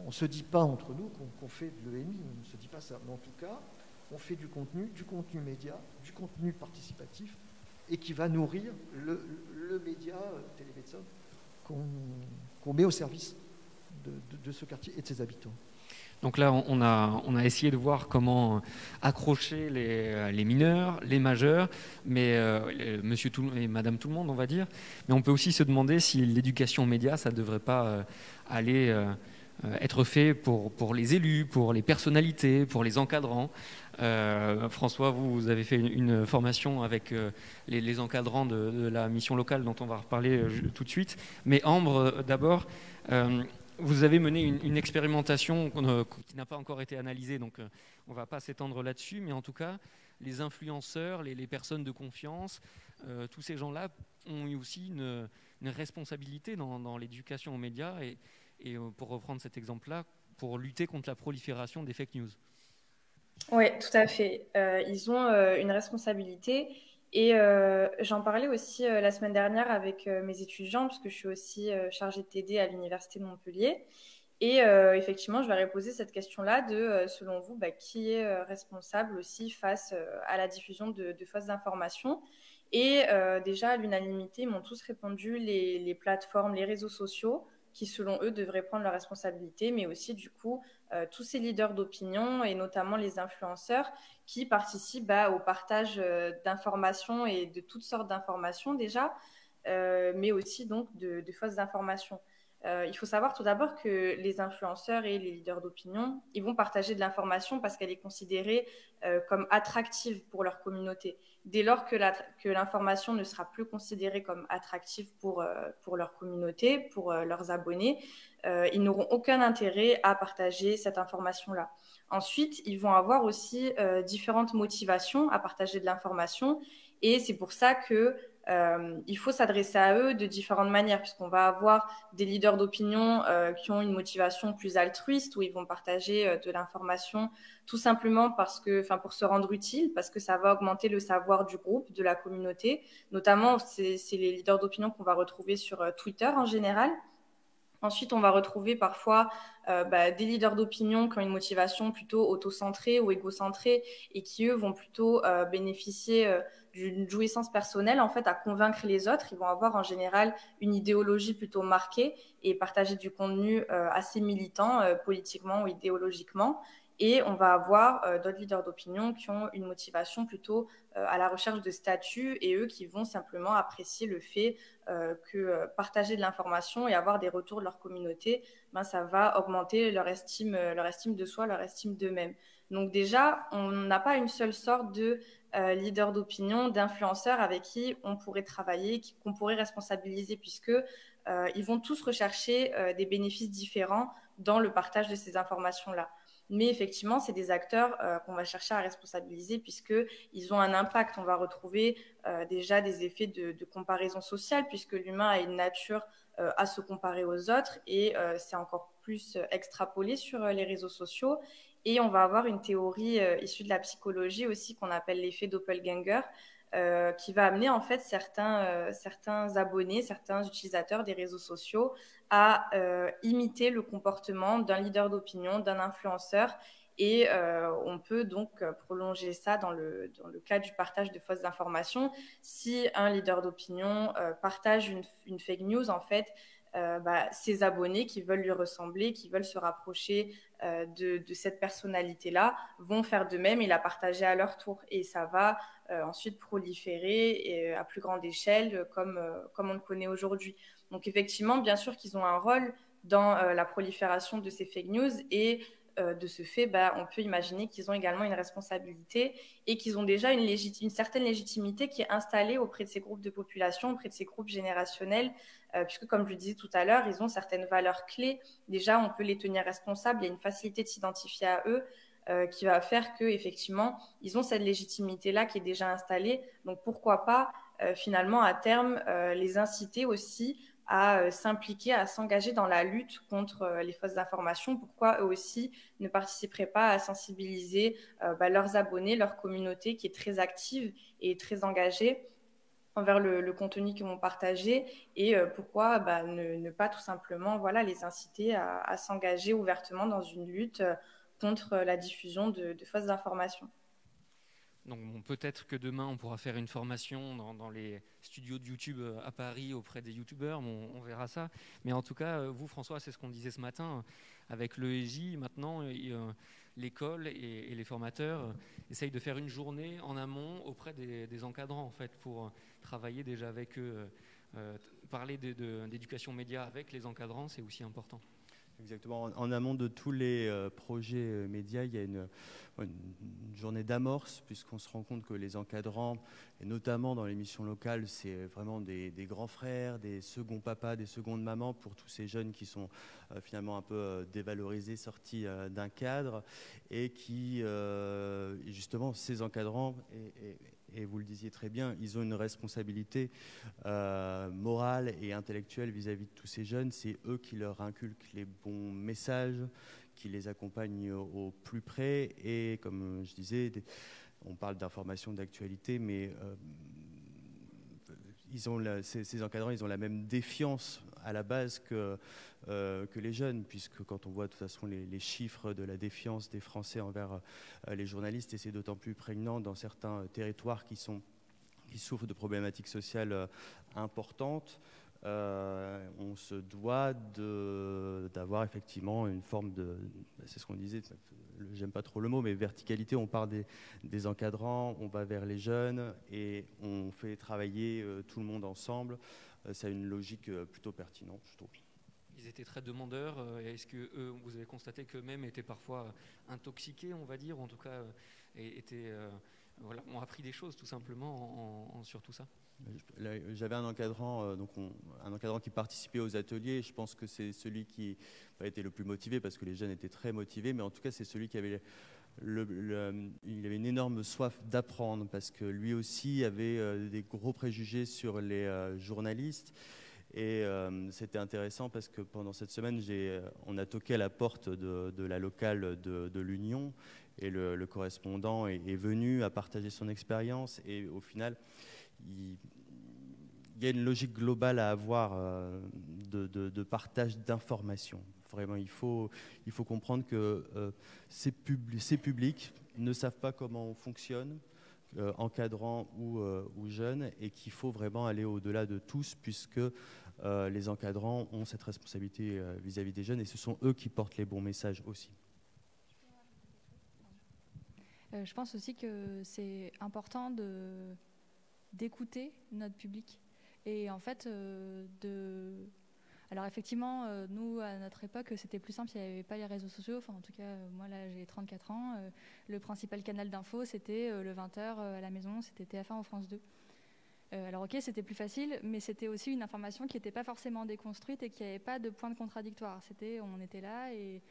on ne se dit pas entre nous qu'on fait de l'EMI, on ne se dit pas ça. Mais en tout cas, on fait du contenu média, du contenu participatif, et qui va nourrir le média Télémédecin qu'on met au service de ce quartier et de ses habitants. Donc là, on a essayé de voir comment accrocher les mineurs, les majeurs, mais monsieur et madame tout le monde, on va dire. Mais on peut aussi se demander si l'éducation aux médias, ça ne devrait pas aller être fait pour les élus, pour les personnalités, pour les encadrants. François, vous avez fait une formation avec les encadrants de la mission locale dont on va reparler tout de suite. Mais Ambre, d'abord, vous avez mené une expérimentation qui n'a pas encore été analysée, donc on ne va pas s'étendre là-dessus, mais en tout cas, les influenceurs, les personnes de confiance, tous ces gens-là ont eu aussi une responsabilité dans l'éducation aux médias et pour reprendre cet exemple-là, pour lutter contre la prolifération des fake news. Oui, tout à fait. Ils ont une responsabilité. Et j'en parlais aussi la semaine dernière avec mes étudiants, puisque je suis aussi chargée de TD à l'Université de Montpellier. Et effectivement, je leur ai posé cette question-là de, selon vous, qui est responsable aussi face à la diffusion de fausses informations. Et déjà, à l'unanimité, ils m'ont tous répondu les plateformes, les réseaux sociaux, qui, selon eux, devraient prendre leurs responsabilités, mais aussi, du coup, tous ces leaders d'opinion et notamment les influenceurs qui participent au partage d'informations et de toutes sortes d'informations déjà, mais aussi donc de fausses informations. Il faut savoir tout d'abord que les influenceurs et les leaders d'opinion, ils vont partager de l'information parce qu'elle est considérée comme attractive pour leur communauté. Dès lors que l'information ne sera plus considérée comme attractive pour leur communauté, pour leurs abonnés, ils n'auront aucun intérêt à partager cette information-là. Ensuite, ils vont avoir aussi différentes motivations à partager de l'information et c'est pour ça que il faut s'adresser à eux de différentes manières, puisqu'on va avoir des leaders d'opinion qui ont une motivation plus altruiste, où ils vont partager de l'information tout simplement pour se rendre utile, parce que ça va augmenter le savoir du groupe, de la communauté. Notamment, c'est les leaders d'opinion qu'on va retrouver sur Twitter en général. Ensuite, on va retrouver parfois des leaders d'opinion qui ont une motivation plutôt autocentrée ou égocentrée et qui, eux, vont plutôt bénéficier d'une jouissance personnelle, en fait, à convaincre les autres. Ils vont avoir en général une idéologie plutôt marquée et partager du contenu assez militant, politiquement ou idéologiquement. Et on va avoir d'autres leaders d'opinion qui ont une motivation plutôt à la recherche de statut et eux qui vont simplement apprécier le fait que partager de l'information et avoir des retours de leur communauté, ça va augmenter leur estime de soi, leur estime d'eux-mêmes. Donc déjà, on n'a pas une seule sorte de leader d'opinion, d'influenceurs avec qui on pourrait travailler, qu'on pourrait responsabiliser, puisque ils vont tous rechercher des bénéfices différents dans le partage de ces informations-là. Mais effectivement, c'est des acteurs qu'on va chercher à responsabiliser puisqu'ils ont un impact. On va retrouver déjà des effets de comparaison sociale puisque l'humain a une nature à se comparer aux autres et c'est encore plus extrapolé sur les réseaux sociaux. Et on va avoir une théorie issue de la psychologie aussi qu'on appelle l'effet doppelganger qui va amener en fait certains abonnés, certains utilisateurs des réseaux sociaux à imiter le comportement d'un leader d'opinion, d'un influenceur. Et on peut donc prolonger ça dans le cas du partage de fausses informations. Si un leader d'opinion partage une fake news, en fait, ses abonnés qui veulent lui ressembler, qui veulent se rapprocher de cette personnalité-là, vont faire de même et la partager à leur tour. Et ça va ensuite proliférer à plus grande échelle comme on le connaît aujourd'hui. Donc effectivement, bien sûr qu'ils ont un rôle dans la prolifération de ces fake news et de ce fait, on peut imaginer qu'ils ont également une responsabilité et qu'ils ont déjà une certaine légitimité qui est installée auprès de ces groupes de population, auprès de ces groupes générationnels, puisque comme je le disais tout à l'heure, ils ont certaines valeurs clés. Déjà, on peut les tenir responsables, il y a une facilité de s'identifier à eux qui va faire qu'effectivement, ils ont cette légitimité-là qui est déjà installée. Donc pourquoi pas, finalement, à terme, les inciter aussi à s'impliquer, à s'engager dans la lutte contre les fausses informations. Pourquoi eux aussi ne participeraient pas à sensibiliser leurs abonnés, leur communauté qui est très active et très engagée envers le contenu qu'ils vont partager et pourquoi ne pas tout simplement les inciter à s'engager ouvertement dans une lutte contre la diffusion de fausses informations. Donc bon, peut-être que demain on pourra faire une formation dans les studios de YouTube à Paris auprès des youtubeurs, on verra ça. Mais en tout cas, vous François, c'est ce qu'on disait ce matin, avec l'EJ maintenant, l'école et les formateurs essayent de faire une journée en amont auprès des encadrants en fait, pour travailler déjà avec eux. Parler d'éducation média avec les encadrants, c'est aussi important. Exactement. En amont de tous les projets médias, il y a une journée d'amorce, puisqu'on se rend compte que les encadrants, et notamment dans les missions locales, c'est vraiment des grands frères, des seconds papas, des secondes mamans pour tous ces jeunes qui sont finalement un peu dévalorisés, sortis d'un cadre, et qui, justement, ces encadrants, et vous le disiez très bien, ils ont une responsabilité morale et intellectuelle vis-à-vis de tous ces jeunes. C'est eux qui leur inculquent les bons messages, qui les accompagnent au plus près. Et comme je disais, on parle d'information, d'actualité, mais ces encadrants, ils ont la même défiance à la base que les jeunes, puisque quand on voit de toute façon les chiffres de la défiance des Français envers les journalistes, et c'est d'autant plus prégnant dans certains territoires qui souffrent de problématiques sociales importantes, on se doit d'avoir effectivement une forme c'est ce qu'on disait, j'aime pas trop le mot, mais verticalité. On part des encadrants, on va vers les jeunes et on fait travailler tout le monde ensemble. Ça a une logique plutôt pertinente, je trouve. Ils étaient très demandeurs. Est-ce que eux, vous avez constaté qu'eux-mêmes étaient parfois intoxiqués, on va dire, ou en tout cas ont appris des choses tout simplement sur tout ça? J'avais un encadrant, un encadrant qui participait aux ateliers. Je pense que c'est celui qui a été le plus motivé, parce que les jeunes étaient très motivés, mais en tout cas c'est celui qui avait il avait une énorme soif d'apprendre, parce que lui aussi avait des gros préjugés sur les journalistes. Et c'était intéressant parce que pendant cette semaine, on a toqué à la porte de la locale de l'Union, et le correspondant est venu à partager son expérience. Et au final, il y a une logique globale à avoir de partage d'informations. Vraiment, il faut comprendre que ces publics ne savent pas comment on fonctionne, encadrants ou jeunes, et qu'il faut vraiment aller au-delà de tous, puisque les encadrants ont cette responsabilité vis-à-vis des jeunes, et ce sont eux qui portent les bons messages aussi. Je pense aussi que c'est important d'écouter notre public. Et en fait, alors effectivement, nous, à notre époque, c'était plus simple, il n'y avait pas les réseaux sociaux. Enfin, en tout cas, moi, là, j'ai 34 ans. Le principal canal d'info, c'était le 20h à la maison, c'était TF1 ou France 2. Alors ok, c'était plus facile, mais c'était aussi une information qui n'était pas forcément déconstruite et qui n'avait pas de point de contradictoire. On était là et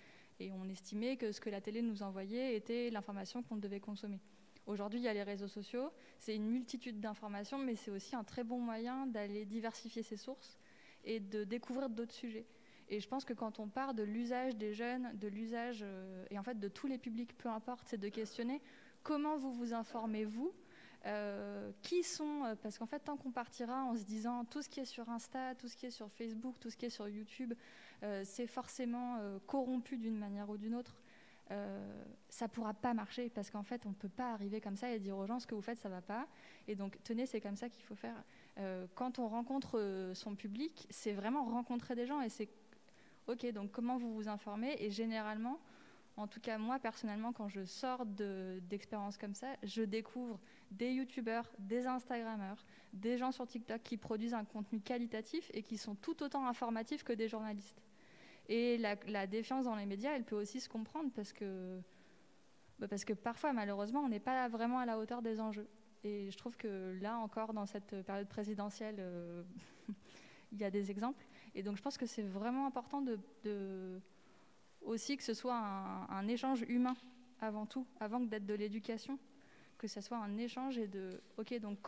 on estimait que ce que la télé nous envoyait était l'information qu'on devait consommer. Aujourd'hui, il y a les réseaux sociaux, c'est une multitude d'informations, mais c'est aussi un très bon moyen d'aller diversifier ses sources et de découvrir d'autres sujets. Et je pense que quand on part de l'usage des jeunes, de l'usage, et en fait de tous les publics, peu importe, c'est de questionner comment vous vous informez, vous, qui sont, parce qu'en fait tant qu'on partira en se disant tout ce qui est sur Insta, tout ce qui est sur Facebook, tout ce qui est sur YouTube, c'est forcément corrompu d'une manière ou d'une autre, ça pourra pas marcher, parce qu'en fait on peut pas arriver comme ça et dire aux gens ce que vous faites ça va pas, et donc tenez, c'est comme ça qu'il faut faire. Quand on rencontre son public, c'est vraiment rencontrer des gens, et c'est ok, donc comment vous vous informez. Et généralement, en tout cas, moi, personnellement, quand je sors d'expériences comme ça, je découvre des youtubeurs, des instagrammeurs, des gens sur TikTok qui produisent un contenu qualitatif et qui sont tout autant informatifs que des journalistes. Et la défiance dans les médias, elle peut aussi se comprendre, parce que parfois, malheureusement, on n'est pas vraiment à la hauteur des enjeux. Et je trouve que là, encore, dans cette période présidentielle, il y a des exemples. Et donc, je pense que c'est vraiment important aussi que ce soit un échange humain avant tout, avant que d'être de l'éducation, que ce soit un échange et ok, donc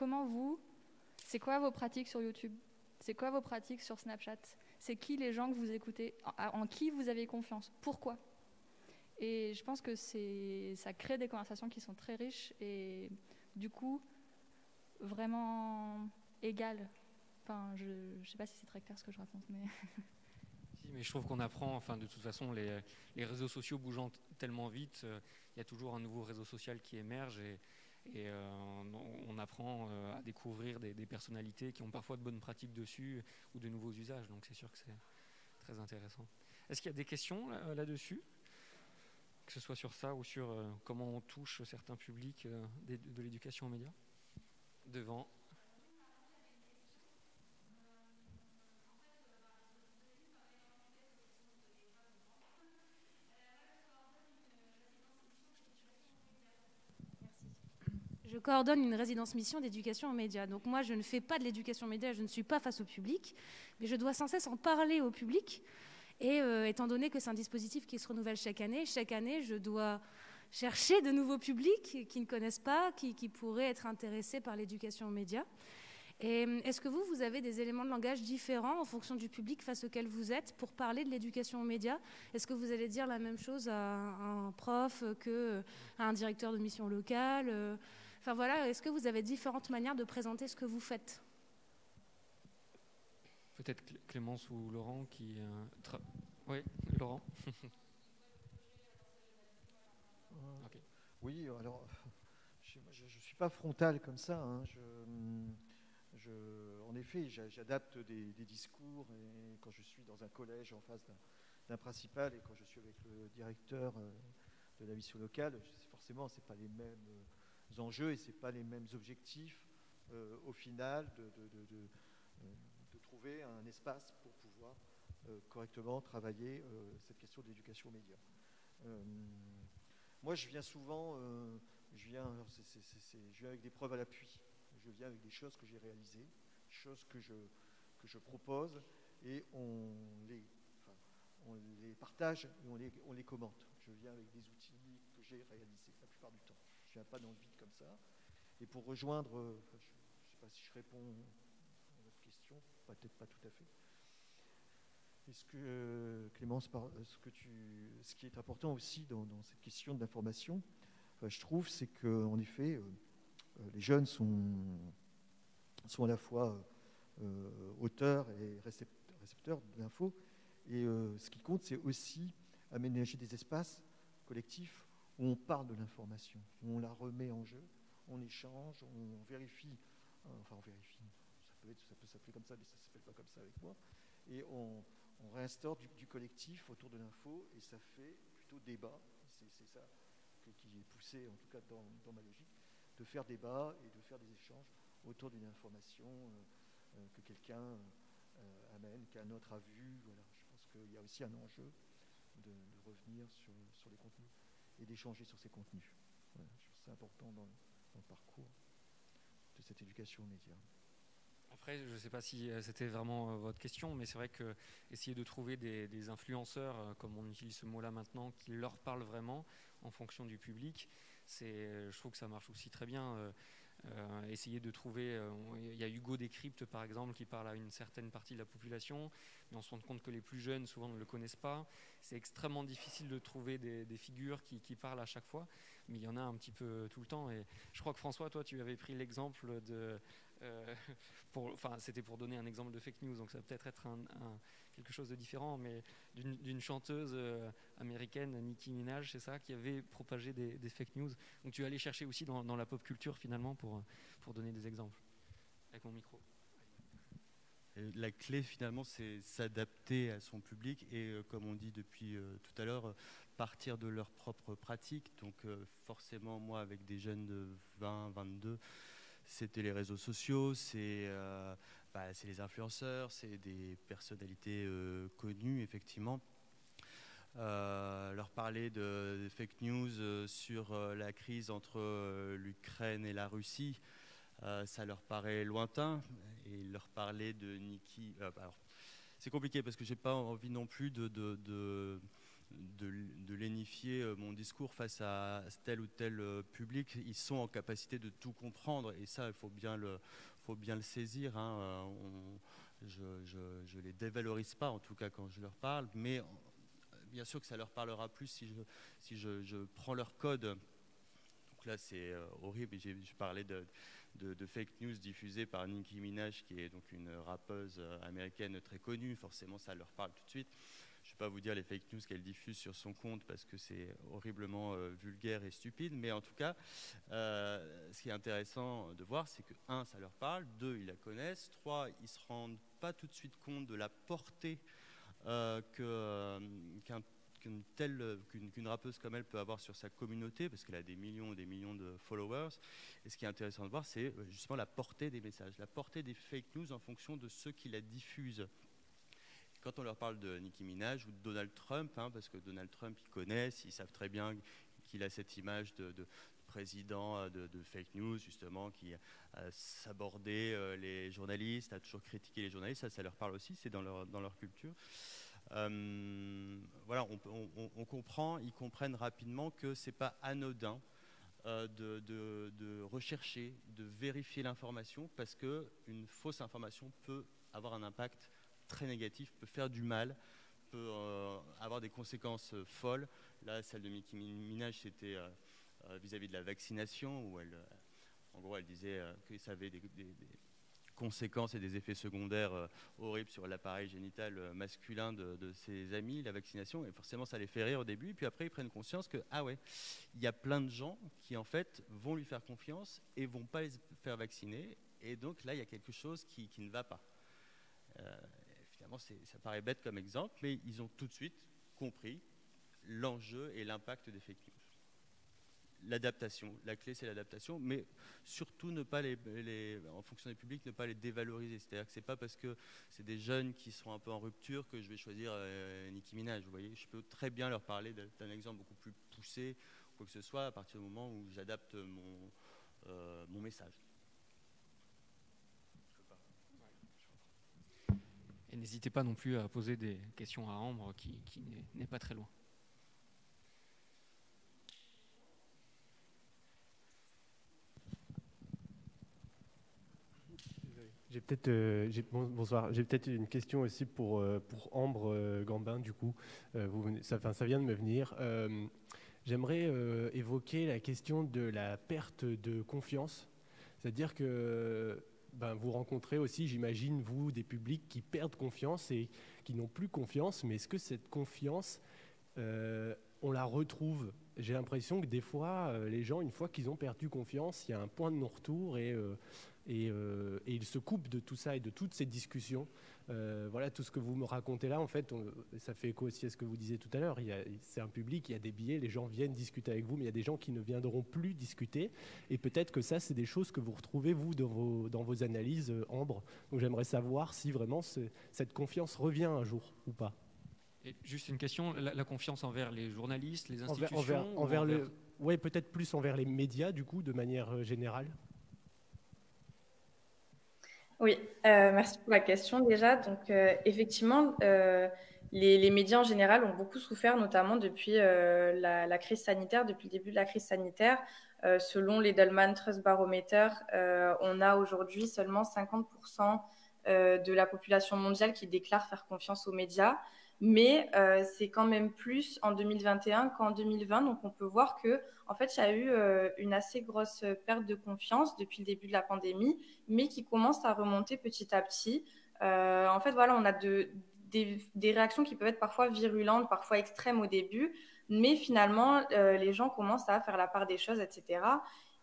c'est quoi vos pratiques sur YouTube, c'est quoi vos pratiques sur Snapchat, c'est qui les gens que vous écoutez, en qui vous avez confiance, pourquoi. Et je pense que ça crée des conversations qui sont très riches et du coup vraiment égales. Enfin, je ne sais pas si c'est très clair ce que je raconte, mais... Mais je trouve qu'on apprend, enfin, de toute façon, les réseaux sociaux bougeant tellement vite, il y a toujours un nouveau réseau social qui émerge, Et on apprend à découvrir des personnalités qui ont parfois de bonnes pratiques dessus ou de nouveaux usages. Donc c'est sûr que c'est très intéressant. Est-ce qu'il y a des questions là-dessus ? Que ce soit sur ça ou sur comment on touche certains publics de l'éducation aux médias ? Devant. Je coordonne une résidence mission d'éducation aux médias. Donc moi, je ne fais pas de l'éducation aux médias, je ne suis pas face au public, mais je dois sans cesse en parler au public. Et étant donné que c'est un dispositif qui se renouvelle chaque année, je dois chercher de nouveaux publics qui ne connaissent pas, qui pourraient être intéressés par l'éducation aux médias. Et est-ce que vous avez des éléments de langage différents en fonction du public face auquel vous êtes pour parler de l'éducation aux médias ? Est-ce que vous allez dire la même chose à un prof qu'à un directeur de mission locale ? Enfin voilà, est-ce que vous avez différentes manières de présenter ce que vous faites ? Peut-être Clémence ou Laurent qui... Oui, Laurent. Okay. Oui, alors, je ne suis pas frontal comme ça. Hein. En effet, j'adapte des discours et quand je suis dans un collège en face d'un principal et quand je suis avec le directeur de la mission locale, forcément, ce n'est pas les mêmes enjeux et ce n'est pas les mêmes objectifs au final de trouver un espace pour pouvoir correctement travailler cette question de l'éducation aux médias. Moi, je viens souvent, je viens avec des preuves à l'appui. Je viens avec des choses que j'ai réalisées, choses que je propose, et on les partage et on les commente. Je viens avec des outils que j'ai réalisés la plupart du temps. Je ne viens pas dans le vide comme ça. Et pour rejoindre, je ne sais pas si je réponds à votre question, peut-être pas tout à fait. Est-ce que, Clémence, ce qui est important aussi dans cette question de l'information, je trouve, c'est qu'en effet, les jeunes sont à la fois auteurs et récepteurs de l'info. Et ce qui compte, c'est aussi aménager des espaces collectifs où on parle de l'information, où on la remet en jeu, on échange, on vérifie. Enfin, on vérifie. Ça peut s'appeler comme ça, mais ça ne s'appelle pas comme ça avec moi. Et on réinstaure du collectif autour de l'info et ça fait plutôt débat. C'est ça qui est poussé, en tout cas dans ma logique, de faire débat et de faire des échanges autour d'une information que quelqu'un amène, qu'un autre a vu. Voilà. Je pense qu'il y a aussi un enjeu de revenir sur les contenus et d'échanger sur ces contenus. Voilà. Je pense que c'est important dans le parcours de cette éducation aux médias. Après, je ne sais pas si c'était vraiment votre question, mais c'est vrai que essayer de trouver des influenceurs, comme on utilise ce mot-là maintenant, qui leur parlent vraiment en fonction du public, je trouve que ça marche aussi très bien. Essayer de trouver, il y a Hugo Décrypte par exemple qui parle à une certaine partie de la population, mais on se rend compte que les plus jeunes souvent ne le connaissent pas. C'est extrêmement difficile de trouver des figures qui parlent à chaque fois, mais il y en a un petit peu tout le temps. Et je crois que François, toi tu avais pris l'exemple de... c'était pour donner un exemple de fake news, donc ça va peut-être être quelque chose de différent, mais d'une chanteuse américaine, Nicki Minaj, c'est ça, qui avait propagé des fake news. Donc tu es allé chercher aussi dans la pop culture finalement pour donner des exemples. Avec mon micro. La clé finalement, c'est s'adapter à son public et comme on dit depuis tout à l'heure, partir de leurs propres pratiques. Donc forcément, moi avec des jeunes de 20, 22, c'était les réseaux sociaux, c'est les influenceurs, c'est des personnalités connues effectivement. Leur parler de fake news sur la crise entre l'Ukraine et la Russie, ça leur paraît lointain. Et leur parler de Nicki... alors, c'est compliqué parce que j'ai pas envie non plus de lénifier mon discours face à tel ou tel public. Ils sont en capacité de tout comprendre et ça, il faut bien le saisir. Hein. Je les dévalorise pas, en tout cas quand je leur parle, mais bien sûr que ça leur parlera plus si je prends leur code. Donc là, c'est horrible. J'ai parlé de fake news diffusées par Nicki Minaj, qui est donc une rappeuse américaine très connue. Forcément, ça leur parle tout de suite. Je ne vais pas vous dire les fake news qu'elle diffuse sur son compte parce que c'est horriblement vulgaire et stupide, mais en tout cas, ce qui est intéressant de voir, c'est que 1, ça leur parle, 2, ils la connaissent, 3, ils ne se rendent pas tout de suite compte de la portée qu'une rappeuse comme elle peut avoir sur sa communauté, parce qu'elle a des millions et des millions de followers. Et ce qui est intéressant de voir, c'est justement la portée des messages, la portée des fake news en fonction de ceux qui la diffusent. Quand on leur parle de Nicki Minaj ou de Donald Trump, parce que Donald Trump, ils connaissent, ils savent très bien qu'il a cette image de président de fake news, justement, qui s'abordait les journalistes, a toujours critiqué les journalistes, ça leur parle aussi, c'est dans leur culture. Voilà, on comprend, ils comprennent rapidement que c'est pas anodin de rechercher, de vérifier l'information, parce qu'une fausse information peut avoir un impact très négatif, peut faire du mal, peut avoir des conséquences folles. Là, celle de Nicki Minaj, c'était vis-à-vis de la vaccination, où en gros, elle disait que ça avait des conséquences et des effets secondaires horribles sur l'appareil génital masculin de ses amis, la vaccination, et forcément ça les fait rire au début, et puis après ils prennent conscience que, ah ouais, il y a plein de gens qui en fait vont lui faire confiance et vont pas les faire vacciner, et donc là il y a quelque chose qui ne va pas. Finalement ça paraît bête comme exemple, mais ils ont tout de suite compris l'enjeu et l'impact des fake news. L'adaptation, la clé c'est l'adaptation, mais surtout ne pas en fonction des publics, ne pas les dévaloriser. C'est-à-dire que c'est pas parce que c'est des jeunes qui sont un peu en rupture que je vais choisir Nicki Minaj. Vous voyez, je peux très bien leur parler d'un exemple beaucoup plus poussé, quoi que ce soit, à partir du moment où j'adapte mon message. Et n'hésitez pas non plus à poser des questions à Ambre qui n'est pas très loin. Bonsoir. J'ai peut-être une question aussi pour Ambre Gambin, du coup. Ça vient de me venir. J'aimerais évoquer la question de la perte de confiance. C'est-à-dire que vous rencontrez aussi, j'imagine, vous, des publics qui perdent confiance et qui n'ont plus confiance. Mais est-ce que cette confiance, on la retrouve? J'ai l'impression que des fois, les gens, une fois qu'ils ont perdu confiance, il y a un point de non-retour et ils se coupent de tout ça et de toutes ces discussions. Voilà, tout ce que vous me racontez là, en fait, ça fait écho aussi à ce que vous disiez tout à l'heure. C'est un public, il y a des billets, les gens viennent discuter avec vous, mais il y a des gens qui ne viendront plus discuter. Et peut-être que ça, c'est des choses que vous retrouvez, vous, dans vos analyses, Ambre. Donc j'aimerais savoir si vraiment cette confiance revient un jour ou pas. Et juste une question, la confiance envers les journalistes, les institutions Oui, peut-être plus envers les médias, du coup, de manière générale. Oui, merci pour la question déjà. Donc, effectivement, les médias en général ont beaucoup souffert, notamment depuis la crise sanitaire, depuis le début de la crise sanitaire. Selon l'Edelman Trust Barometer, on a aujourd'hui seulement 50% de la population mondiale qui déclare faire confiance aux médias. Mais c'est quand même plus en 2021 qu'en 2020. Donc, on peut voir que, en fait, il y a eu une assez grosse perte de confiance depuis le début de la pandémie, mais qui commence à remonter petit à petit. En fait, voilà, on a des réactions qui peuvent être parfois virulentes, parfois extrêmes au début, mais finalement, les gens commencent à faire la part des choses, etc.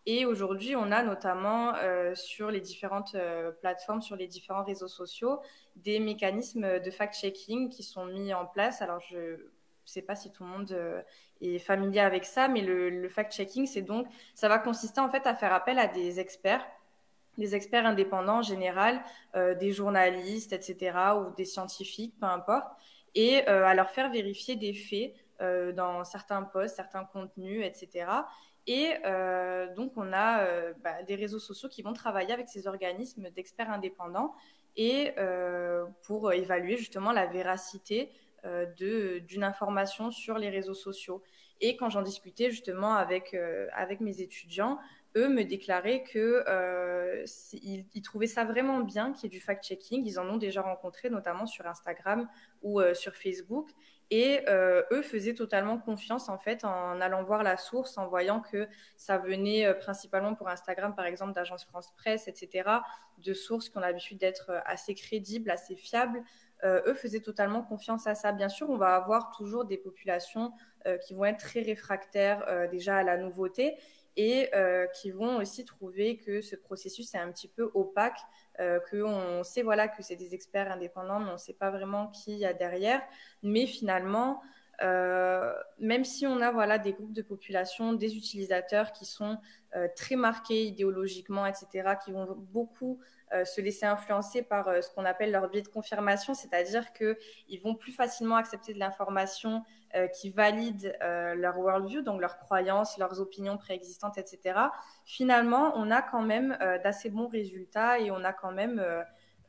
Et aujourd'hui, on a notamment sur les différentes plateformes, sur les différents réseaux sociaux, des mécanismes de fact-checking qui sont mis en place. Alors, je ne sais pas si tout le monde est familier avec ça, mais le fact-checking, ça va consister en fait à faire appel à des experts indépendants en général, des journalistes, etc., ou des scientifiques, peu importe, et à leur faire vérifier des faits dans certains posts, certains contenus, etc. Et donc, on a des réseaux sociaux qui vont travailler avec ces organismes d'experts indépendants et pour évaluer justement la véracité d'une information sur les réseaux sociaux. Et quand j'en discutais justement avec mes étudiants, eux me déclaraient qu'ils trouvaient ça vraiment bien qu'il y ait du fact-checking. Ils en ont déjà rencontré, notamment sur Instagram ou sur Facebook. Et eux faisaient totalement confiance en fait en allant voir la source, en voyant que ça venait principalement pour Instagram, par exemple, d'Agence France Presse, etc., de sources qui ont l'habitude d'être assez crédibles, assez fiables. eux faisaient totalement confiance à ça. Bien sûr, on va avoir toujours des populations qui vont être très réfractaires déjà à la nouveauté et qui vont aussi trouver que ce processus est un petit peu opaque, qu'on sait voilà, que c'est des experts indépendants, mais on ne sait pas vraiment qui il y a derrière. Mais finalement, même si on a voilà, des groupes de population, des utilisateurs qui sont très marqués idéologiquement, etc., qui vont beaucoup se laisser influencer par ce qu'on appelle leur biais de confirmation, c'est-à-dire qu'ils vont plus facilement accepter de l'information qui valide leur worldview, donc leurs croyances, leurs opinions préexistantes, etc. Finalement, on a quand même d'assez bons résultats et on a quand même,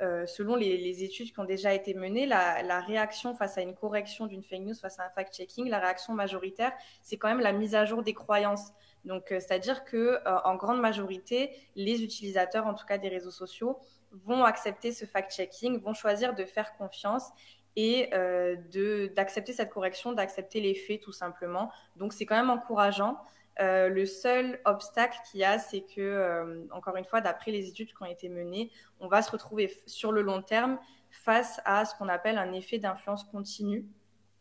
selon les études qui ont déjà été menées, la réaction face à une correction d'une fake news, face à un fact-checking, la réaction majoritaire, c'est quand même la mise à jour des croyances. Donc, c'est-à-dire qu'en grande majorité, les utilisateurs, en tout cas des réseaux sociaux, vont accepter ce fact-checking, vont choisir de faire confiance et d'accepter cette correction, d'accepter les faits tout simplement. Donc, c'est quand même encourageant. Le seul obstacle qu'il y a, c'est que, encore une fois, d'après les études qui ont été menées, on va se retrouver sur le long terme face à ce qu'on appelle un effet d'influence continue.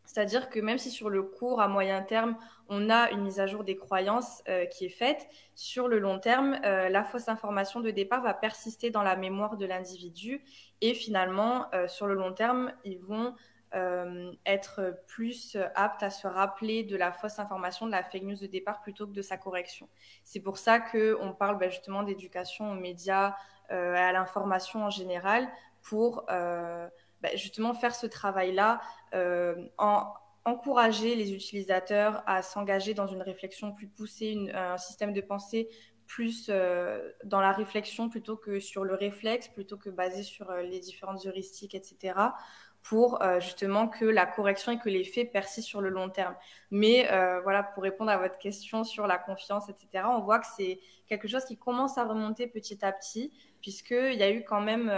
C'est-à-dire que même si sur le court, à moyen terme, on a une mise à jour des croyances qui est faite, sur le long terme, la fausse information de départ va persister dans la mémoire de l'individu et finalement, sur le long terme, ils vont être plus aptes à se rappeler de la fausse information, de la fake news de départ plutôt que de sa correction. C'est pour ça qu'on parle justement d'éducation aux médias, à l'information en général, pour justement faire ce travail-là, encourager les utilisateurs à s'engager dans une réflexion plus poussée, un système de pensée plus dans la réflexion plutôt que sur le réflexe, plutôt que basé sur les différentes heuristiques, etc., pour justement que la correction et que les faits persistent sur le long terme. Mais voilà, pour répondre à votre question sur la confiance, etc., on voit que c'est quelque chose qui commence à remonter petit à petit, puisqu'il y a eu quand même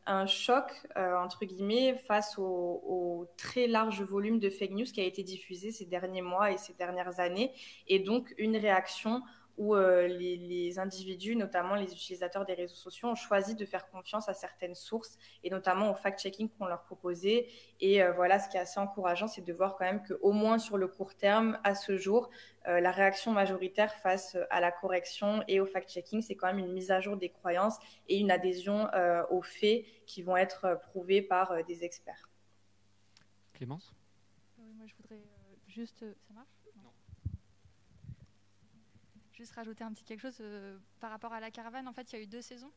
un choc, entre guillemets, face au très large volume de fake news qui a été diffusé ces derniers mois et ces dernières années, et donc une réaction où les individus, notamment les utilisateurs des réseaux sociaux, ont choisi de faire confiance à certaines sources, et notamment au fact-checking qu'on leur proposait. Et voilà, ce qui est assez encourageant, c'est de voir quand même qu'au moins sur le court terme, à ce jour, la réaction majoritaire face à la correction et au fact-checking, c'est quand même une mise à jour des croyances et une adhésion aux faits qui vont être prouvés par des experts. Clémence ? Oui, moi je voudrais juste... ça marche ? Non. Juste rajouter un petit quelque chose par rapport à la caravane. En fait, il y a eu 2 saisons.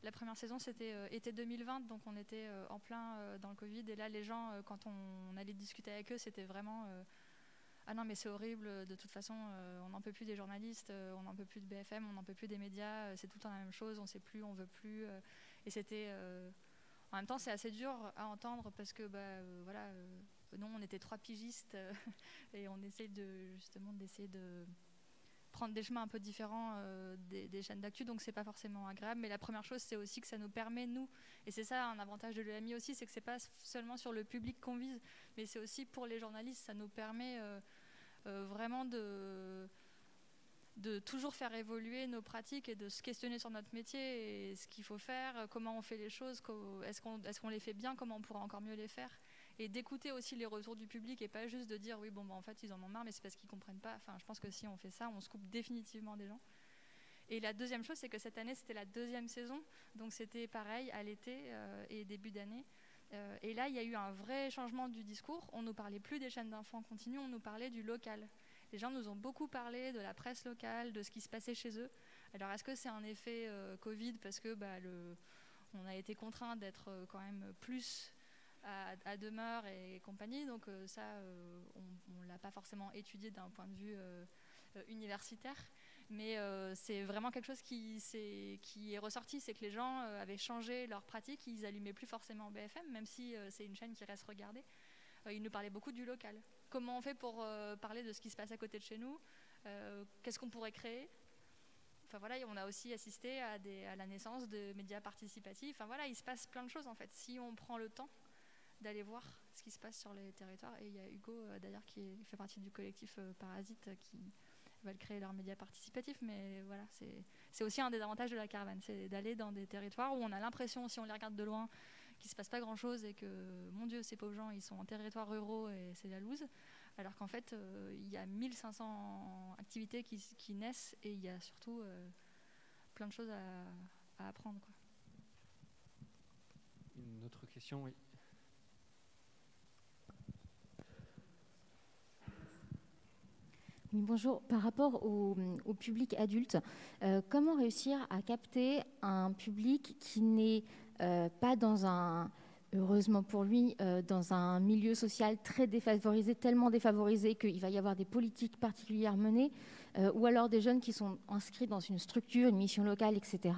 La première saison, c'était été 2020, donc on était en plein dans le Covid. Et là, les gens, quand on allait discuter avec eux, c'était vraiment ah non, mais c'est horrible, de toute façon, on n'en peut plus des journalistes, on n'en peut plus de BFM, on n'en peut plus des médias, c'est tout le temps la même chose, on ne sait plus, on ne veut plus. Et c'était. En même temps, c'est assez dur à entendre parce que, voilà, nous, on était 3 pigistes et on essaye d'essayer de prendre des chemins un peu différents des chaînes d'actu, donc c'est pas forcément agréable. Mais la première chose, c'est aussi que ça nous permet, nous, et c'est ça un avantage de l'EMI aussi, c'est que c'est pas seulement sur le public qu'on vise, mais c'est aussi pour les journalistes, ça nous permet vraiment de toujours faire évoluer nos pratiques et de se questionner sur notre métier et ce qu'il faut faire, comment on fait les choses, est-ce qu'on les fait bien, comment on pourra encore mieux les faire. Et d'écouter aussi les retours du public et pas juste de dire oui bon en fait ils en ont marre mais c'est parce qu'ils comprennent pas. Enfin je pense que si on fait ça on se coupe définitivement des gens. Et la deuxième chose c'est que cette année c'était la 2e saison, donc c'était pareil à l'été et début d'année. Et là il y a eu un vrai changement du discours. On nous parlait plus des chaînes d'infos en continu, on nous parlait du local. Les gens nous ont beaucoup parlé de la presse locale, de ce qui se passait chez eux. Alors est-ce que c'est un effet Covid parce que on a été contraint d'être quand même plus à demeure et compagnie, donc ça on ne l'a pas forcément étudié d'un point de vue universitaire, mais c'est vraiment quelque chose qui est ressorti, c'est que les gens avaient changé leur pratique, ils allumaient plus forcément BFM, même si c'est une chaîne qui reste regardée. Ils nous parlaient beaucoup du local. Comment on fait pour parler de ce qui se passe à côté de chez nous, qu'est-ce qu'on pourrait créer. Enfin voilà, on a aussi assisté à la naissance de médias participatifs. Enfin voilà, il se passe plein de choses en fait, si on prend le temps d'aller voir ce qui se passe sur les territoires. Et il y a Hugo d'ailleurs qui fait partie du collectif Parasite qui veulent créer leurs médias participatifs, mais voilà, c'est aussi un des avantages de la caravane, c'est d'aller dans des territoires où on a l'impression, si on les regarde de loin, qu'il se passe pas grand-chose et que, mon Dieu, ces pauvres gens, ils sont en territoire ruraux et c'est la loose. Alors qu'en fait, il y a 1500 activités qui naissent et il y a surtout plein de choses à apprendre, quoi. Une autre question, oui. Bonjour, par rapport au public adulte, comment réussir à capter un public qui n'est pas dans un, heureusement pour lui, dans un milieu social très défavorisé, tellement défavorisé qu'il va y avoir des politiques particulières menées, ou alors des jeunes qui sont inscrits dans une structure, une mission locale, etc.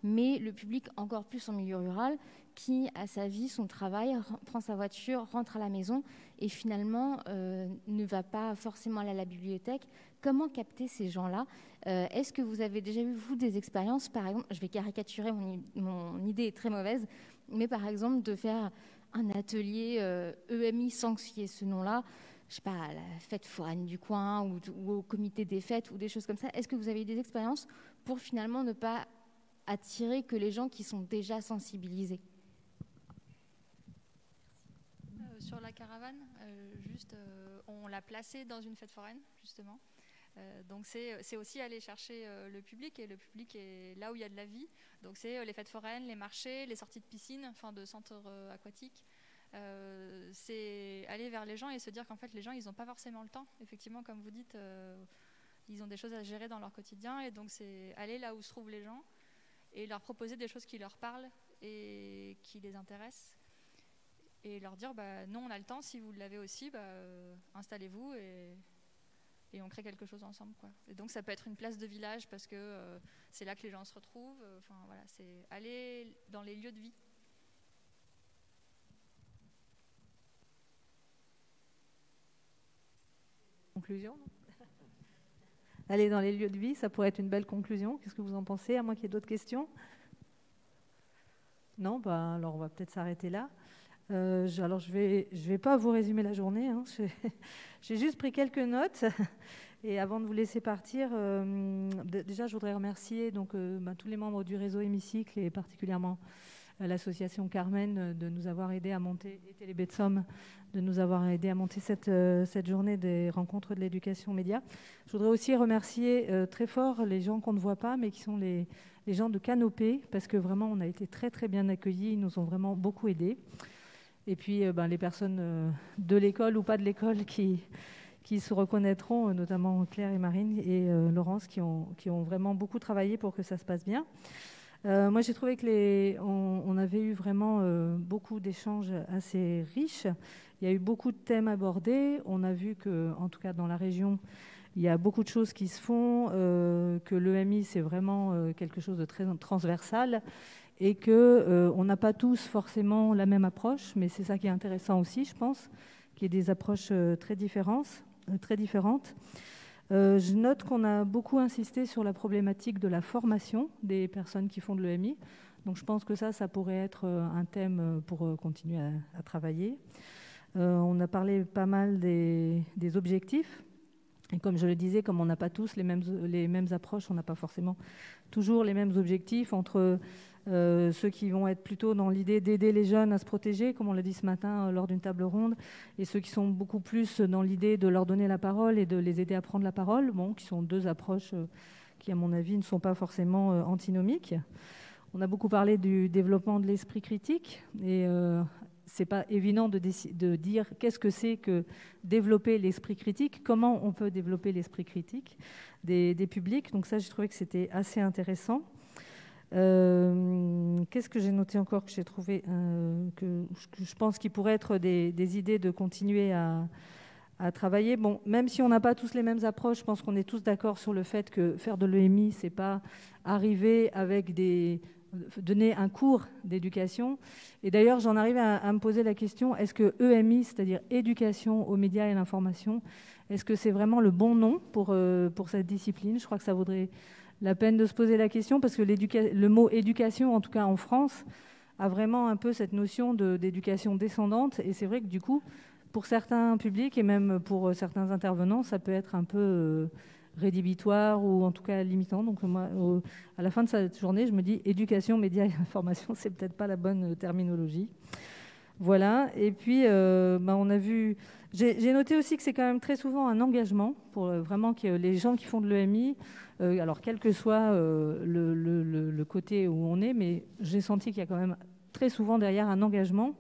Mais le public encore plus en milieu rural, qui a sa vie, son travail, prend sa voiture, rentre à la maison et finalement ne va pas forcément aller à la bibliothèque. Comment capter ces gens-là? Est-ce que vous avez déjà eu, vous, des expériences, par exemple, je vais caricaturer, mon idée est très mauvaise, mais par exemple de faire un atelier EMI sans qu'il y ait ce nom-là, je sais pas, à la fête foraine du coin ou au comité des fêtes ou des choses comme ça. Est-ce que vous avez eu des expériences pour finalement ne pas attirer que les gens qui sont déjà sensibilisés? Sur la caravane, on l'a placée dans une fête foraine, justement. Donc c'est aussi aller chercher le public, et le public est là où il y a de la vie. Donc c'est les fêtes foraines, les marchés, les sorties de piscine, enfin de centres aquatiques. C'est aller vers les gens et se dire qu'en fait les gens ils n'ont pas forcément le temps. Effectivement, comme vous dites, ils ont des choses à gérer dans leur quotidien, et donc c'est aller là où se trouvent les gens et leur proposer des choses qui leur parlent et qui les intéressent. Et leur dire, nous on a le temps, si vous l'avez aussi, installez-vous et on crée quelque chose ensemble, quoi. Et donc ça peut être une place de village parce que c'est là que les gens se retrouvent. Enfin voilà, c'est aller dans les lieux de vie. Conclusion, non? Aller dans les lieux de vie, ça pourrait être une belle conclusion. Qu'est-ce que vous en pensez, à moins qu'il y ait d'autres questions? Non, alors on va peut-être s'arrêter là. Alors je vais pas vous résumer la journée, hein. J'ai juste pris quelques notes. Et avant de vous laisser partir, déjà je voudrais remercier donc, tous les membres du réseau Hémicycle et particulièrement l'association Carmen de nous avoir aidé à monter, et Télé Somme de nous avoir aidé à monter cette journée des rencontres de l'éducation média. Je voudrais aussi remercier très fort les gens qu'on ne voit pas, mais qui sont les gens de Canopée, parce que vraiment on a été très très bien accueillis, ils nous ont vraiment beaucoup aidés. Et puis les personnes de l'école ou pas de l'école qui se reconnaîtront, notamment Claire et Marine et Laurence, qui ont vraiment beaucoup travaillé pour que ça se passe bien. Moi, j'ai trouvé on avait eu vraiment beaucoup d'échanges assez riches. Il y a eu beaucoup de thèmes abordés. On a vu que, en tout cas dans la région, il y a beaucoup de choses qui se font, que l'EMI, c'est vraiment quelque chose de très transversal, et qu'on n'a pas tous forcément la même approche, mais c'est ça qui est intéressant aussi, je pense, qu'il y ait des approches très différentes. Je note qu'on a beaucoup insisté sur la problématique de la formation des personnes qui font de l'EMI. Donc je pense que ça pourrait être un thème pour continuer à travailler. On a parlé pas mal des objectifs. Et comme je le disais, comme on n'a pas tous les mêmes approches, on n'a pas forcément toujours les mêmes objectifs entre ceux qui vont être plutôt dans l'idée d'aider les jeunes à se protéger, comme on l'a dit ce matin lors d'une table ronde, et ceux qui sont beaucoup plus dans l'idée de leur donner la parole et de les aider à prendre la parole, qui sont deux approches qui, à mon avis, ne sont pas forcément antinomiques. On a beaucoup parlé du développement de l'esprit critique, et c'est pas évident de dire qu'est-ce que c'est que développer l'esprit critique, comment on peut développer l'esprit critique des publics. Donc ça, j'ai trouvé que c'était assez intéressant. Qu'est-ce que j'ai noté encore que j'ai trouvé que je pense qu'il pourrait être des idées de continuer à travailler. Bon, même si on n'a pas tous les mêmes approches, je pense qu'on est tous d'accord sur le fait que faire de l'EMI, c'est pas arriver avec donner un cours d'éducation. Et d'ailleurs, j'en arrive à me poser la question, est-ce que EMI, c'est-à-dire éducation aux médias et l'information, est-ce que c'est vraiment le bon nom pour cette discipline? Je crois que ça vaudrait la peine de se poser la question, parce que le mot éducation, en tout cas en France, a vraiment un peu cette notion d'éducation descendante. Et c'est vrai que du coup, pour certains publics et même pour certains intervenants, ça peut être un peu rédhibitoire ou en tout cas limitant. Donc moi, à la fin de cette journée, je me dis éducation, médias et information, c'est peut-être pas la bonne terminologie. Voilà. Et puis, on a vu. J'ai noté aussi que c'est quand même très souvent un engagement pour vraiment que les gens qui font de l'EMI, alors quel que soit le côté où on est, mais j'ai senti qu'il y a quand même très souvent derrière un engagement,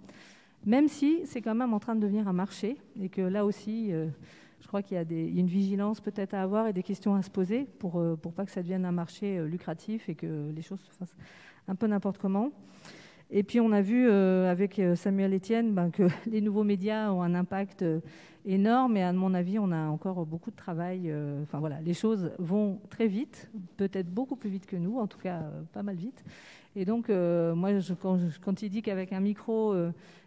même si c'est quand même en train de devenir un marché et que là aussi, je crois qu'il y a une vigilance peut-être à avoir et des questions à se poser pour pas que ça devienne un marché lucratif et que les choses se fassent un peu n'importe comment. Et puis on a vu avec Samuel Etienne que les nouveaux médias ont un impact énorme et à mon avis on a encore beaucoup de travail. Enfin voilà, les choses vont très vite, peut-être beaucoup plus vite que nous, en tout cas pas mal vite. Et donc moi quand il dit qu'avec un micro,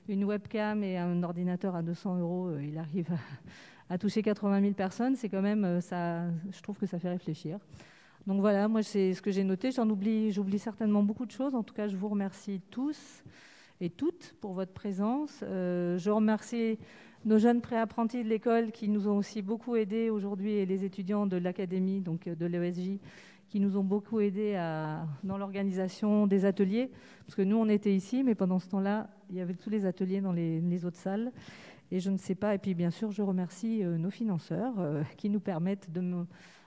une webcam et un ordinateur à 200 €, il arrive à toucher 80 000 personnes, c'est quand même ça. Je trouve que ça fait réfléchir. Donc voilà, moi c'est ce que j'ai noté. J'oublie certainement beaucoup de choses. En tout cas, je vous remercie tous et toutes pour votre présence. Je remercie nos jeunes pré-apprentis de l'école qui nous ont aussi beaucoup aidés aujourd'hui et les étudiants de l'académie, donc de l'ESJ, qui nous ont beaucoup aidés dans l'organisation des ateliers. Parce que nous, on était ici, mais pendant ce temps-là, il y avait tous les ateliers dans les autres salles. Et je ne sais pas. Et puis bien sûr, je remercie nos financeurs qui nous permettent de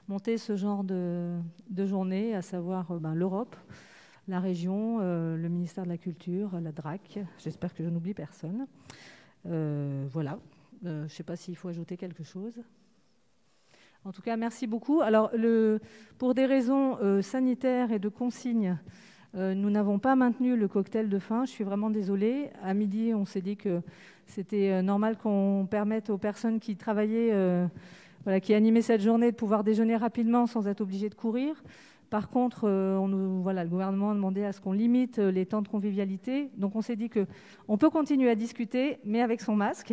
monter ce genre de journée, à savoir l'Europe, la région, le ministère de la Culture, la DRAC. J'espère que je n'oublie personne. Voilà. Je ne sais pas s'il faut ajouter quelque chose. En tout cas, merci beaucoup. Alors, pour des raisons sanitaires et de consignes, nous n'avons pas maintenu le cocktail de fin. Je suis vraiment désolée. À midi, on s'est dit que c'était normal qu'on permette aux personnes qui travaillaient, qui animaient cette journée, de pouvoir déjeuner rapidement sans être obligés de courir. Par contre, le gouvernement a demandé à ce qu'on limite les temps de convivialité. Donc, on s'est dit qu'on peut continuer à discuter, mais avec son masque.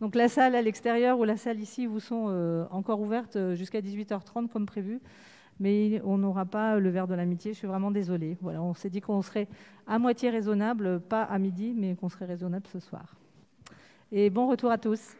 Donc, la salle à l'extérieur ou la salle ici vous sont encore ouvertes jusqu'à 18h30 comme prévu. Mais on n'aura pas le verre de l'amitié. Je suis vraiment désolée. Voilà, on s'est dit qu'on serait à moitié raisonnable, pas à midi, mais qu'on serait raisonnable ce soir. Et bon retour à tous.